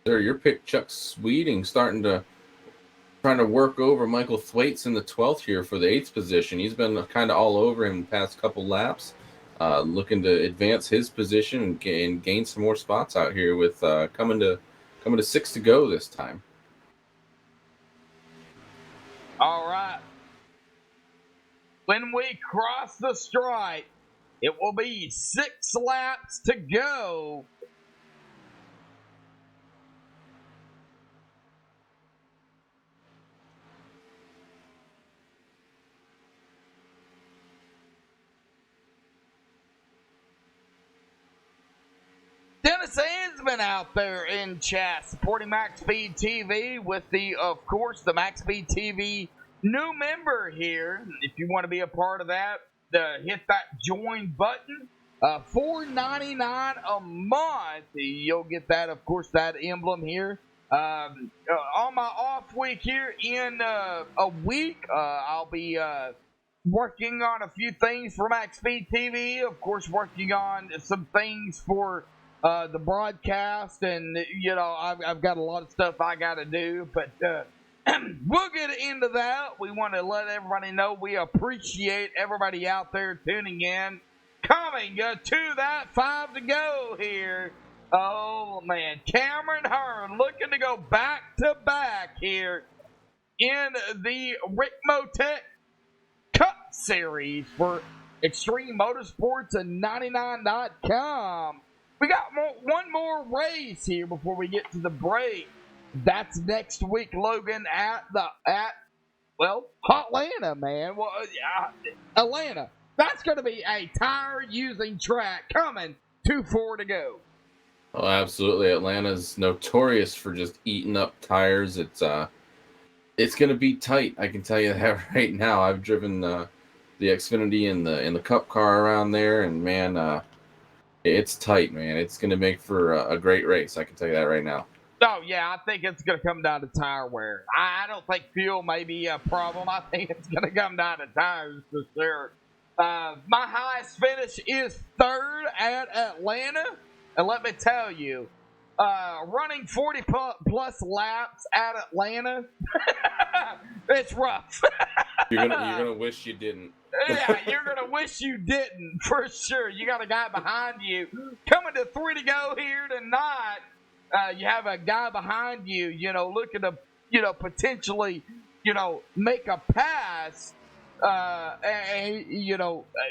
Sir, your pick, Chuck Sweeting, starting to trying to work over Michael Thwaites in the 12th here for the 8th position. He's been kind of all over him the past couple laps, looking to advance his position and gain some more spots out here with coming to 6 to go this time. All right. When we cross the stripe, it will be 6 laps to go. Dennis Hansman out there in chat supporting MaxSpeedTV with of course, the MaxSpeedTV new member here. If you want to be a part of that, hit that join button. $4.99 a month. You'll get that, of course, that emblem here. On my off week here in a week, I'll be working on a few things for MaxSpeedTV. Of course, working on some things for the broadcast, and I've got a lot of stuff I got to do, but we'll get into that. We want to let everybody know we appreciate everybody out there tuning in. Coming to that 5 to go here. Oh man, Cameron Hearn looking to go back to back here in the Rick Motec Cup Series for Extreme Motorsports and 99.com. We got one more race here before we get to the break. That's next week, Logan, at Atlanta, man. Well, Atlanta. That's going to be a tire-using track coming to 4 to go. Oh, absolutely. Atlanta's notorious for just eating up tires. It's going to be tight. I can tell you that right now. I've driven the Xfinity in the Cup car around there, and man, it's tight, man. It's going to make for a great race. I can tell you that right now. Oh, yeah, I think it's going to come down to tire wear. I don't think fuel may be a problem. I think it's going to come down to tires for sure. My highest finish is 3rd at Atlanta. And let me tell you, running 40 plus laps at Atlanta, it's rough. You're gonna wish you didn't. Yeah, you're going to wish you didn't, for sure. You got a guy behind you. Coming to 3 to go here tonight, you have a guy behind you, looking to, potentially, make a pass. And,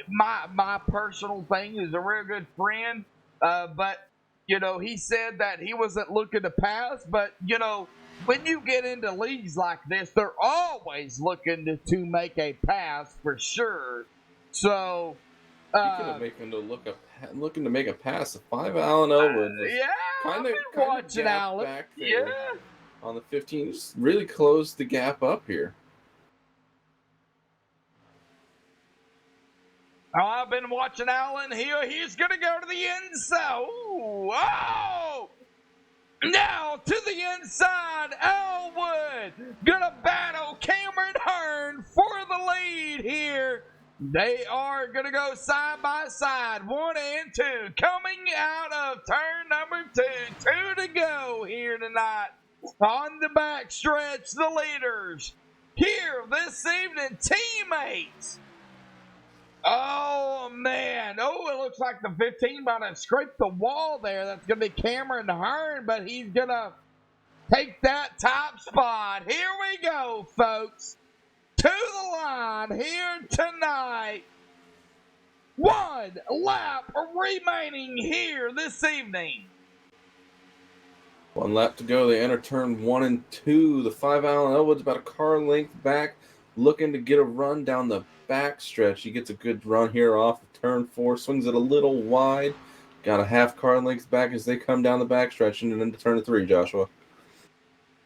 my personal thing is a real good friend. But, he said that he wasn't looking to pass. But, when you get into leagues like this, they're always looking to make a pass for sure. So, looking to make a pass. 5 Allen Elwood. Yeah, I've been watching Allen. Back there on the 15, just really closed the gap up here. Oh, I've been watching Allen here. He's going to go to the inside. Ooh, oh! Now to the inside. Elwood going to battle Cameron Hearn for the lead here. They are going to go side by side. 1 and 2. Coming out of turn number 2. 2 to go here tonight. On the back stretch, the leaders here this evening, teammates. Oh, man. Oh, it looks like the 15 might have scraped the wall there. That's going to be Cameron Hearn, but he's going to take that top spot. Here we go, folks. To the line here tonight. 1 lap remaining here this evening. 1 lap to go. They enter turn 1 and 2. The 5 Allen Elwood's about a car length back, looking to get a run down the back stretch. He gets a good run here off of turn 4, swings it a little wide. Got a half car length back as they come down the back stretch and into turn 3, Joshua.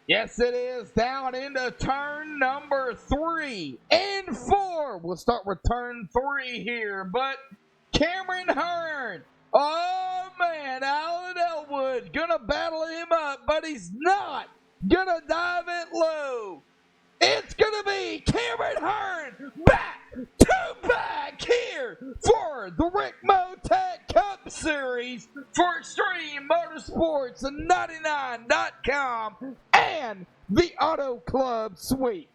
Yes, it is. Down into turn number 3 and 4. We'll start with turn 3 here, but Cameron Hearn. Oh, man, Allen Elwood gonna battle him up, but he's not gonna dive it low. It's gonna be Cameron Hearn back to back here for the Rick Motec Cup Cup Series for Extreme Motorsports 99.com and the Auto Club Suite.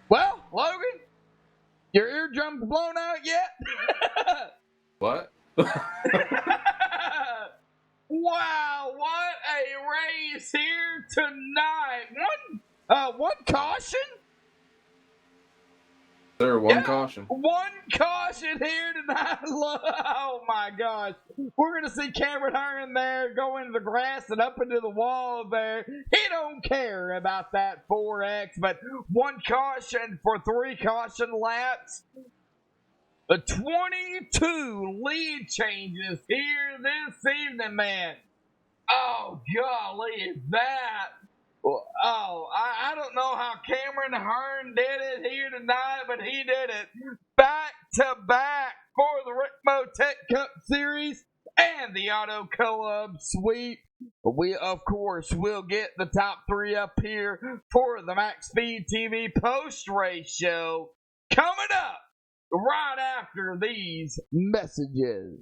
Well, Logan, your eardrums blown out yet? What? Wow, what a race here tonight. One caution? Sir, one caution. One caution here tonight. Oh my gosh. We're going to see Cameron Hearn there go into the grass and up into the wall there. He don't care about that 4X, but one caution for 3 caution laps. The 22 lead changes here this evening, man. Oh, golly, is that? Oh, I don't know how Cameron Hearn did it here tonight, but he did it back to back for the Rick Motec Cup Series and the Auto Club Suite. We, of course, will get the top 3 up here for the MaxSpeedTV post-race show coming up right after these messages.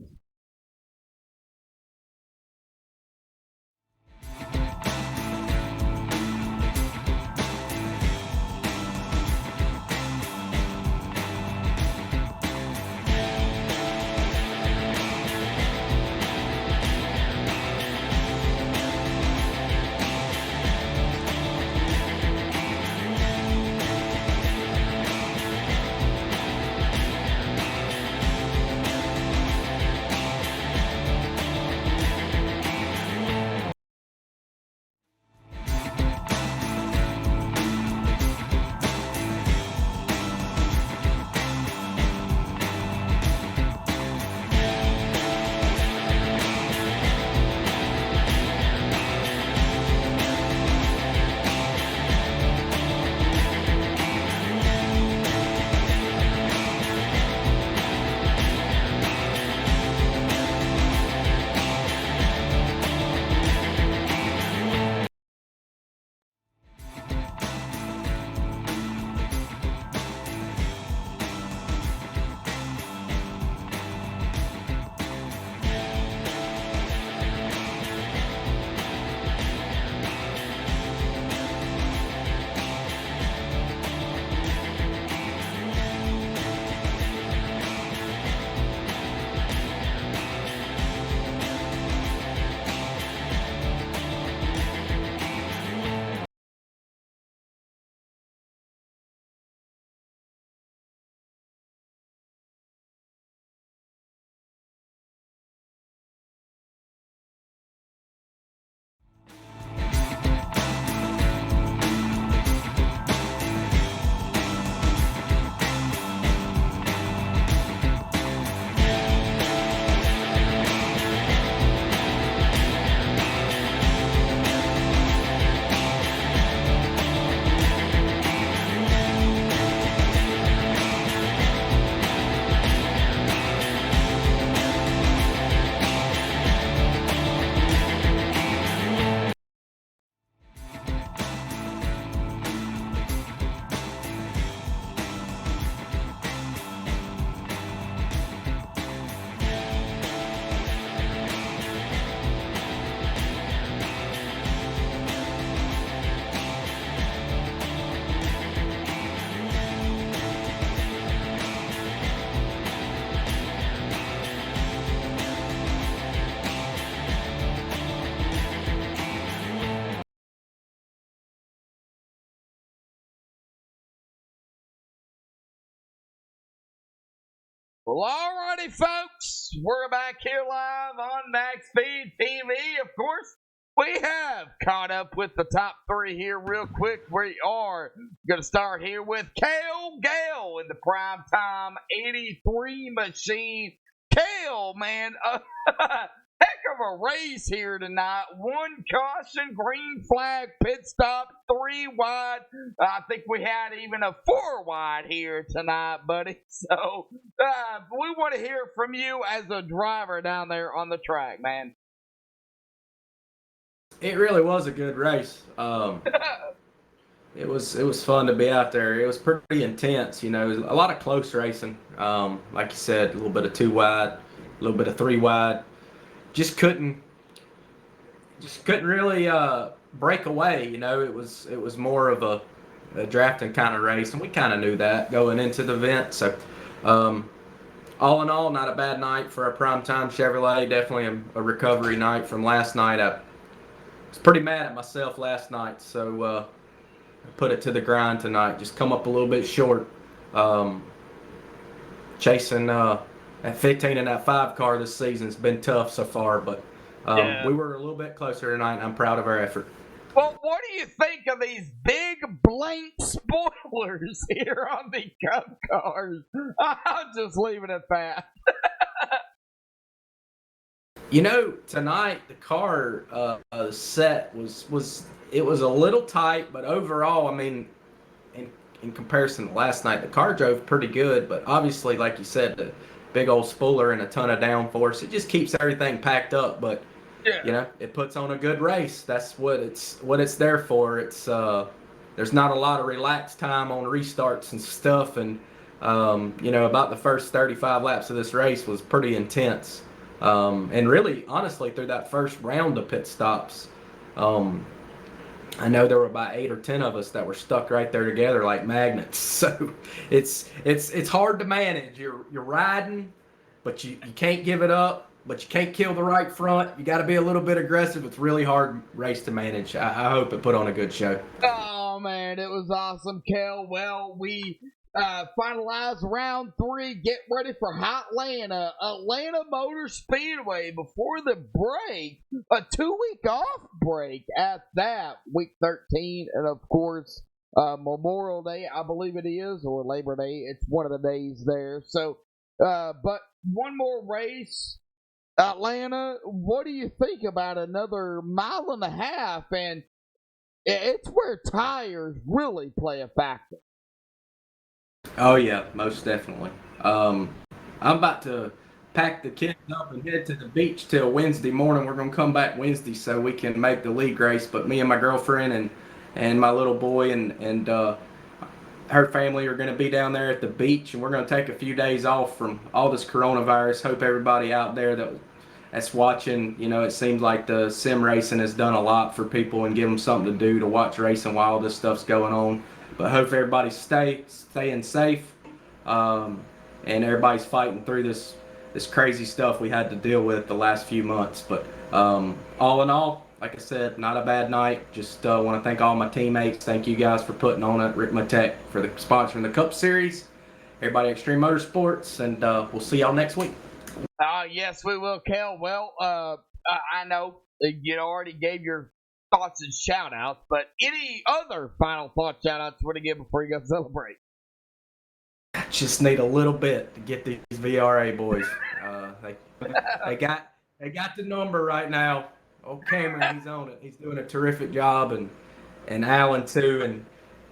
Well, alrighty, folks. We're back here live on MaxSpeedTV. Of course, we have caught up with the top 3 here real quick. We are going to start here with Cale Gale in the primetime 83 machine. Cale, man, heck of a race here tonight. 1 caution, green flag, pit stop, 3 wide. I think we had even a 4 wide here tonight, buddy. So we want to hear from you as a driver down there on the track, man. It really was a good race. It was fun to be out there. It was pretty intense, you know. It was a lot of close racing. Like you said, a little bit of 2 wide, a little bit of 3 wide. Just couldn't really break away. You know, it was more of a drafting kind of race, and we kind of knew that going into the event. So, all in all, not a bad night for a primetime Chevrolet. Definitely a recovery night from last night. I was pretty mad at myself last night, so put it to the grind tonight. Just come up a little bit short. Chasing at 15 in that 5 car this season's been tough so far, but Yeah. we were a little bit closer tonight, and I'm proud of our effort. Well, what do you think of these big blank spoilers here on the Cup cars? I'll just leave it at that. You know, tonight the car set was a little tight, but overall, I mean, in comparison to last night, the car drove pretty good. But obviously, like you said, the big old spooler and a ton of downforce, it just keeps everything packed up. But you know, it puts on a good race. That's what it's there for. It's there's not a lot of relaxed time on restarts and stuff, and you know, about the first 35 laps of this race was pretty intense. And really, honestly, through that first round of pit stops, I know there were about 8 or 10 of us that were stuck right there together like magnets. So it's hard to manage. You're riding, but you can't give it up, but you can't kill the right front. You got to be a little bit aggressive. It's really hard race to manage. I hope it put on a good show. Oh, man, it was awesome, Kel. Well, we finalized round 3. Get ready for Hotlanta, Atlanta Motor Speedway before the break. A 2-week off break at that, week 13. And, of course, Memorial Day, I believe it is, or Labor Day. It's one of the days there. So, but one more race. Atlanta, what do you think about another 1.5 miles? And it's where tires really play a factor. Oh yeah, most definitely. I'm about to pack the kids up and head to the beach till Wednesday morning. We're gonna come back Wednesday so we can make the league race. But me and my girlfriend and my little boy and her family are gonna be down there at the beach, and we're gonna take a few days off from all this coronavirus. Hope everybody out there that's watching, you know, it seems like the sim racing has done a lot for people and give them something to do to watch racing while all this stuff's going on. But hope everybody's staying safe, and everybody's fighting through this crazy stuff we had to deal with the last few months. But all in all, like I said, not a bad night. Just want to thank all my teammates. Thank you guys for putting on it. Rick Tech for the sponsoring the Cup Series. Everybody at Extreme Motorsports, and we'll see y'all next week. Yes, we will, Kel. Well, I know you already gave your thoughts and shout outs, but any other final thoughts, shout outs you want to give before you go celebrate? Just need a little bit to get these VRA boys. They got the number right now. Oh, Cameron, he's on it. He's doing a terrific job, and Alan too. And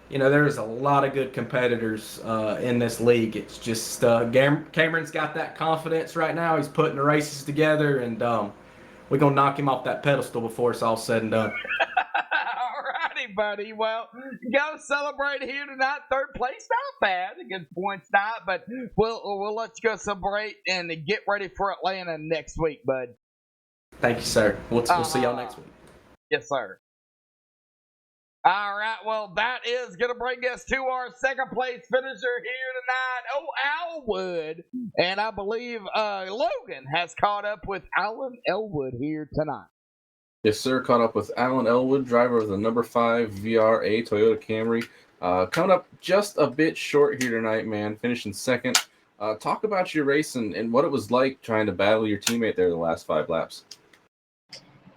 you know, there's a lot of good competitors in this league. It's just Cameron's got that confidence right now. He's putting the races together, and we're gonna knock him off that pedestal before it's all said and done. Alrighty, buddy. Well, go celebrate here tonight. 3rd place, not bad. A good points night, but we'll let you go celebrate and get ready for Atlanta next week, bud. Thank you, sir. We'll see y'all next week. Yes, sir. All right, well, that is going to bring us to our 2nd place finisher here tonight. Oh, Elwood. And I believe Logan has caught up with Alan Elwood here tonight. Yes, sir. Caught up with Alan Elwood, driver of the number 5 VRA Toyota Camry. Coming up just a bit short here tonight, man. Finishing 2nd. Talk about your race and what it was like trying to battle your teammate there the last 5 laps.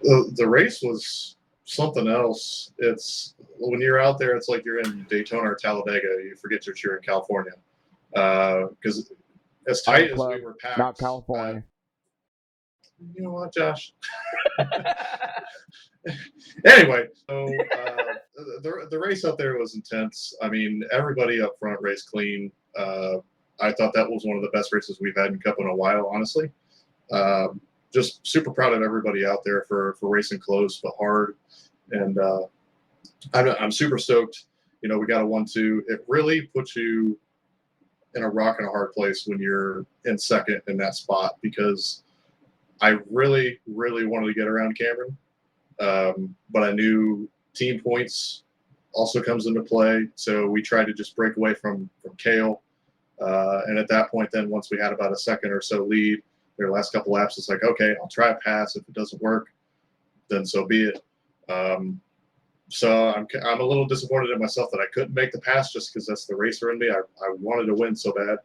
The race was something else. It's when you're out there, it's like you're in Daytona or Talladega. You forget you're in California, because as tight as we were packed, not California. You know what, Josh? Anyway, so the race out there was intense. I mean, everybody up front raced clean. I thought that was one of the best races we've had in Cup in a while, honestly. just super proud of everybody out there for racing close but hard. And I'm super stoked. You know, we got a 1-2. It really puts you in a rock and a hard place when you're in second in that spot, because I really, really wanted to get around Cameron. But I knew team points also comes into play. So we tried to just break away from Kale. And at that point, then once we had about a second or so lead, their last couple laps, it's like, okay, I'll try a pass. If it doesn't work, then so be it. So I'm a little disappointed in myself that I couldn't make the pass, just because that's the racer in me. I wanted to win so bad.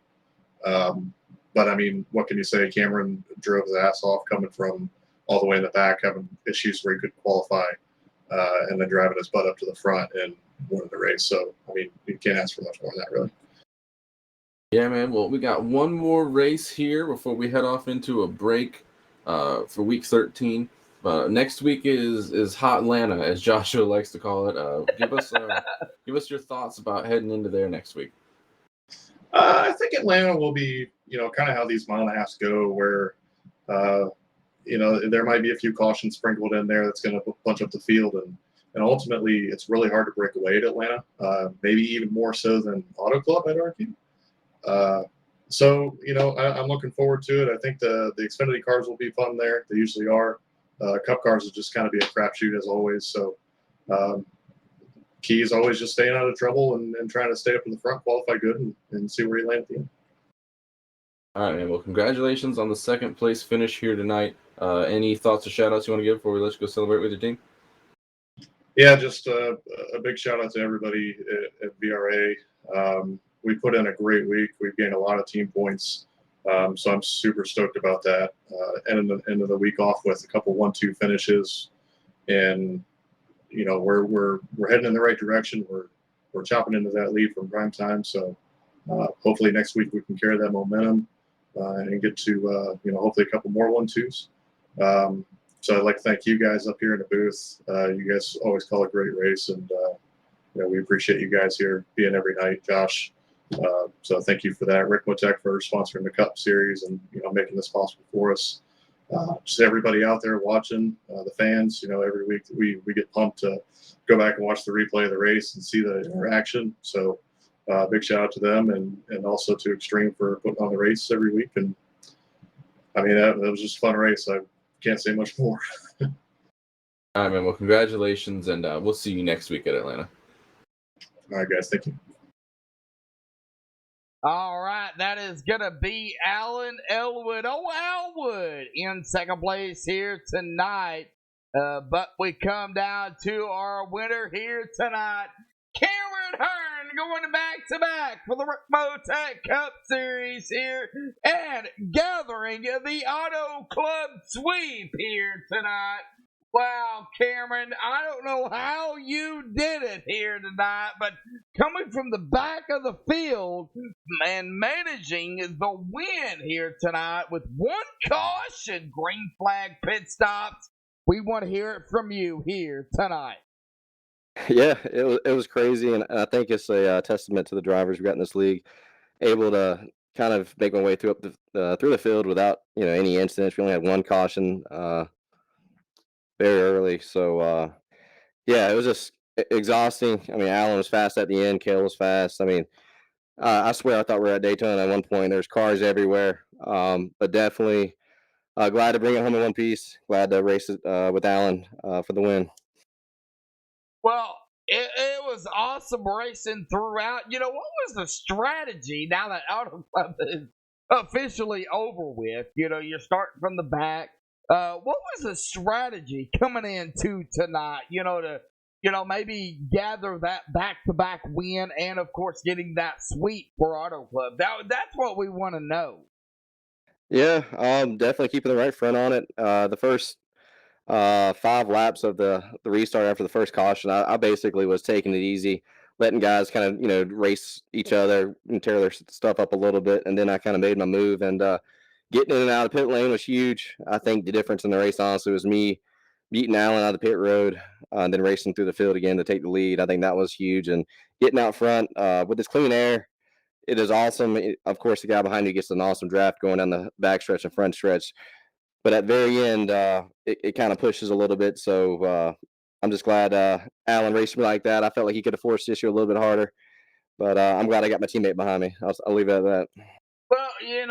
But I mean, what can you say? Cameron drove his ass off coming from all the way in the back, having issues where he could qualify, and then driving his butt up to the front and winning the race. So, I mean, you can't ask for much more than that, really. Yeah, man. Well, we got one more race here before we head off into a break for week 13. Next week is Hot Atlanta, as Joshua likes to call it. Give us your thoughts about heading into there next week. I think Atlanta will be, kind of how these mile and a halves go, where, there might be a few cautions sprinkled in there that's going to bunch up the field. And ultimately, it's really hard to break away at Atlanta, maybe even more so than Auto Club, I'd argue. So, I'm looking forward to it. I think the Xfinity cars will be fun there. They usually are. Cup cars will just kind of be a crapshoot as always. So, key is always just staying out of trouble and trying to stay up in the front, qualify good, and see where you land at the end. All right, man. Well, congratulations on the second place finish here tonight. Any thoughts or shout outs you want to give before we let you go celebrate with your team? Yeah, just a big shout out to everybody at VRA. We put in a great week. We've gained a lot of team points. So I'm super stoked about that. End of the week off with a couple 1-2 finishes, and we're heading in the right direction. We're chopping into that lead from prime time. So hopefully next week we can carry that momentum and get to hopefully a couple more 1-2s. So I'd like to thank you guys up here in the booth. You guys always call a great race, and we appreciate you guys here being every night. Josh. So thank you for that. Rick Motek for sponsoring the Cup Series and making this possible for us. Just everybody out there watching, the fans. Every week we get pumped to go back and watch the replay of the race and see the interaction. So big shout out to them, and also to Extreme for putting on the race every week. And I mean that was just a fun race. I can't say much more. All right, man. Well, congratulations, and we'll see you next week at Atlanta. All right, guys. Thank you. All right, that is going to be Alan Elwood. Elwood in second place here tonight. But we come down to our winner here tonight, Cameron Hearn, going back-to-back for the Rick Motek Cup Series here and gathering the Auto Club sweep here tonight. Wow, Cameron, I don't know how you did it here tonight, but coming from the back of the field and managing the win here tonight with one caution, green flag pit stops, we want to hear it from you here tonight. Yeah, it was crazy, and I think it's a testament to the drivers we got in this league, able to kind of make my way through the field without any incidents. We only had one caution very early, so yeah, it was just exhausting. I mean, Alan was fast at the end, Kale was fast. I mean, I swear I thought we were at Daytona at one point. There's cars everywhere, but definitely glad to bring it home in one piece. Glad to race it with Alan for the win. Well, it was awesome racing throughout. What was the strategy now that Auto Club is officially over with? You're starting from the back. What was the strategy coming into tonight, to maybe gather that back-to-back win and, of course, getting that sweep for Auto Club? That's what we want to know. Yeah, definitely keeping the right front on it. The first 5 laps of the restart after the first caution, I basically was taking it easy, letting guys kind of race each other and tear their stuff up a little bit, and then I kind of made my move, and getting in and out of the pit lane was huge. I think the difference in the race honestly was me beating Allen out of the pit road and then racing through the field again to take the lead. I think that was huge, and getting out front with this clean air, it is awesome. Of course, the guy behind you gets an awesome draft going down the back stretch and front stretch. but at the very end, it kind of pushes a little bit. So I'm just glad Alan raced me like that. I felt like he could have forced the issue a little bit harder, but I'm glad I got my teammate behind me. I'll leave it at that. Well, you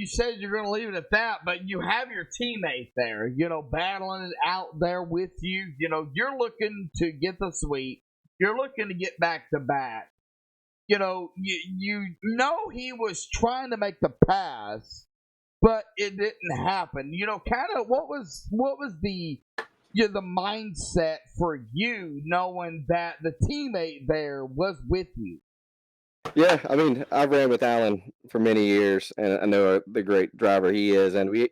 said you're going to leave it at that, but you have your teammate there, battling it out there with you. You're looking to get the sweep. You're looking to get back to back. You know he was trying to make the pass, but it didn't happen. Kind of what was the the mindset for you, knowing that the teammate there was with you? Yeah, I mean, I've ran with Alan for many years, and I know the great driver he is. And we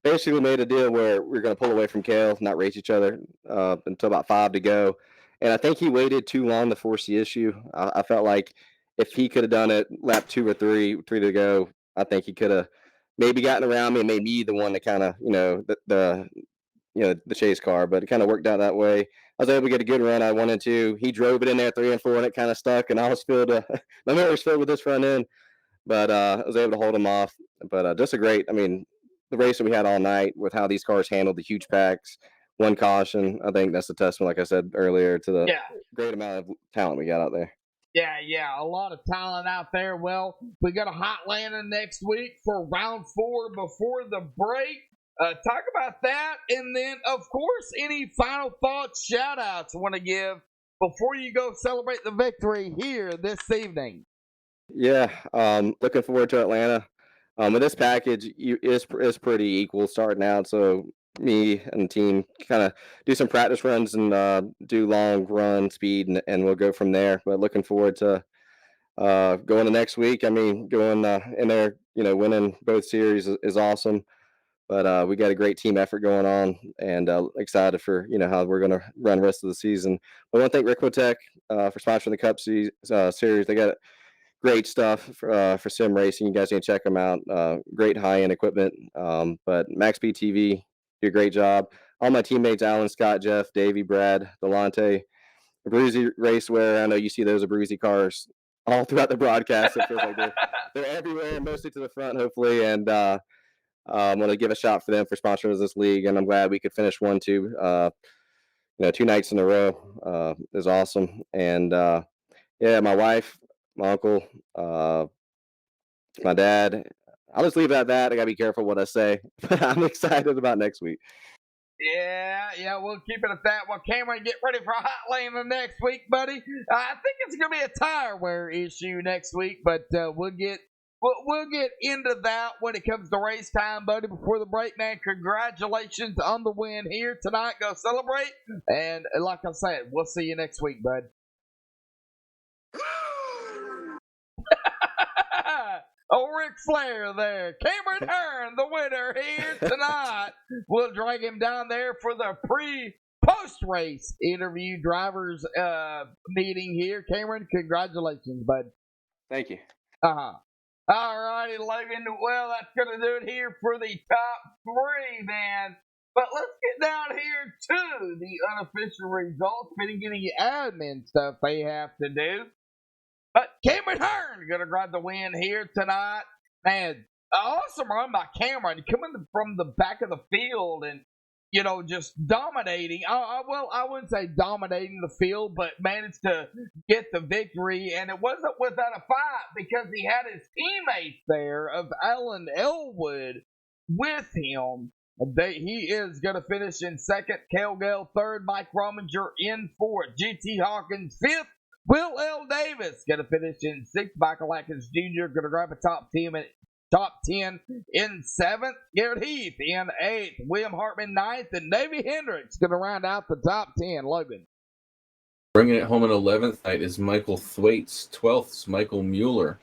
basically made a deal where we are going to pull away from Kale, not race each other until about 5 to go. And I think he waited too long to force the issue. I felt like if he could have done it lap 2 or 3 to go, I think he could have maybe gotten around me and made me the one to kind of the chase car. But it kind of worked out that way. I was able to get a good run. I wanted to. He drove it in there 3 and 4, and it kind of stuck. And I was filled. My memory was filled with this front end, but I was able to hold him off. But just a great. I mean, the race that we had all night with how these cars handled the huge packs, one caution. I think that's a testament, like I said earlier, to the great amount of talent we got out there. Yeah, a lot of talent out there. Well, we got a hot landing next week for round 4 before the break. Talk about that, and then, of course, any final thoughts, shout-outs you want to give before you go celebrate the victory here this evening. Yeah, looking forward to Atlanta. With this package, is pretty equal starting out, so me and the team kind of do some practice runs and do long run speed, and we'll go from there. But looking forward to going to next week. I mean, going in there, winning both series is awesome. But we got a great team effort going on, and excited for how we're going to run the rest of the season. But I want to thank Rickmotech for sponsoring the Cup series. They got great stuff for sim racing. You guys need to check them out. Great high end equipment. But MaxSpeedTV do a great job. All my teammates: Alan, Scott, Jeff, Davey, Brad, Delonte, Abruzzi Racewear. I know you see those Abruzzi cars all throughout the broadcast. It feels like they're everywhere, mostly to the front, hopefully, and. I want to give a shout for them for sponsoring this league, and I'm glad we could finish 1-2. 2 nights in a row is awesome. And my wife, my uncle, my dad. I'll just leave it at that. I gotta be careful what I say, but I'm excited about next week. Yeah, we'll keep it at that. Well, Cameron, get ready for a hot landing next week, buddy. I think it's gonna be a tire wear issue next week, but we'll get into that when it comes to race time, buddy. Before the break, man, congratulations on the win here tonight. Go celebrate. And like I said, we'll see you next week, bud. Ric Flair there. Cameron Hearn, the winner here tonight. We'll drag him down there for the post-race interview drivers meeting here. Cameron, congratulations, bud. Thank you. All righty, Logan. Well, that's going to do it here for the top 3, man. But let's get down here to the unofficial results, getting the admin stuff they have to do. But Cameron Hearn going to grab the win here tonight. Man, awesome run by Cameron, coming from the back of the field and, just dominating. I wouldn't say dominating the field, but managed to get the victory. And it wasn't without a fight because he had his teammates there of Alan Elwood with him. He is going to finish in 2nd, Cale Gale 3rd, Mike Rominger in 4th, GT Hawkins 5th, Will L. Davis going to finish in 6th, Michael Atkins Jr. going to grab a top 10 in 7th, Garrett Heath in 8th, William Hartman 9th, and Davey Hendricks going to round out the top 10. Logan. Bringing it home in 11th night is Michael Thwaites, 12th, Michael Mueller,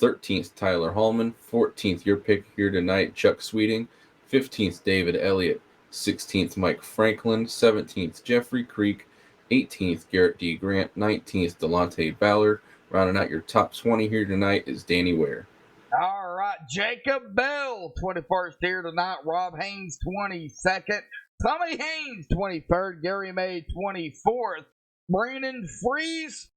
13th, Tyler Hallman, 14th, your pick here tonight, Chuck Sweeting, 15th, David Elliott, 16th, Mike Franklin, 17th, Jeffrey Creek, 18th, Garrett D. Grant, 19th, Delonte Ballard. Rounding out your top 20 here tonight is Danny Ware. All right, Jacob Bell, 21st here tonight. Rob Haynes, 22nd. Tommy Haynes, 23rd. Gary May, 24th. Brandon Freeze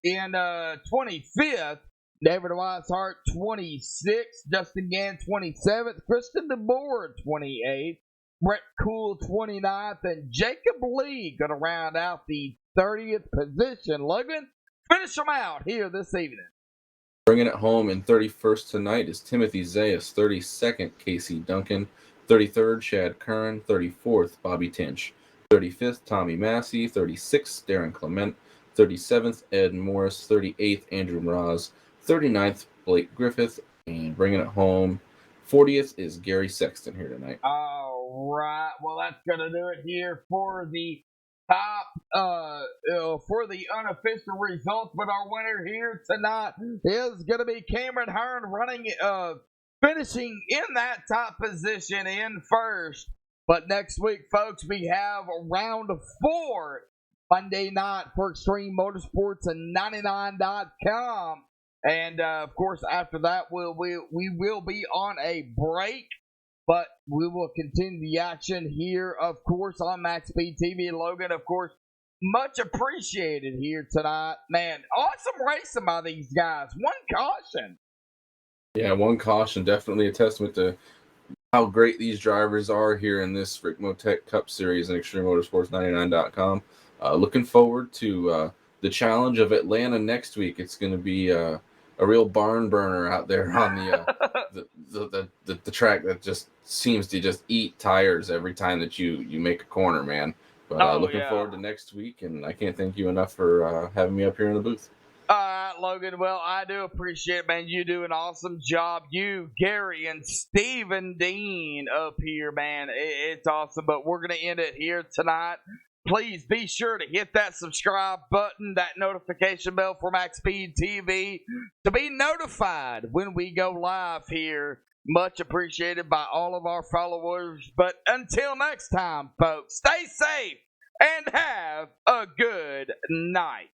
in 25th. David Weishart, 26th. Justin Gann, 27th. Kristen DeBoer, 28th. Brett Cool, 29th. And Jacob Lee going to round out the 30th position. Logan, finish them out here this evening. Bringing it home in 31st tonight is Timothy Zayas, 32nd, Casey Duncan, 33rd, Chad Curran, 34th, Bobby Tinch, 35th, Tommy Massey, 36th, Darren Clement, 37th, Ed Morris, 38th, Andrew Mraz, 39th, Blake Griffith, and bringing it home, 40th is Gary Sexton here tonight. All right. Well, that's going to do it here for the top, for the unofficial results. But our winner here tonight is going to be Cameron Hearn finishing in that top position in first. But next week, folks, we have round 4 Monday night for Extreme Motorsports and 99.com. And, of course, after that, we will be on a break. But we will continue the action here, of course, on MaxSpeedTV. Logan, of course, much appreciated here tonight. Man, awesome racing by these guys. One caution. Yeah, one caution. Definitely a testament to how great these drivers are here in this Rick Motec Cup Series and Extreme Motorsports 99.com. Looking forward to the challenge of Atlanta next week. It's going to be a real barn burner out there on the track that just seems to just eat tires every time that you make a corner, man. But looking forward to next week, and I can't thank you enough for having me up here in the booth. All right, Logan. Well, I do appreciate it, man. You do an awesome job. You, Gary, and Stephen Dean up here, man. It's awesome. But we're going to end it here tonight. Please be sure to hit that subscribe button, that notification bell for MaxSpeedTV to be notified when we go live here. Much appreciated by all of our followers. But until next time, folks, stay safe and have a good night.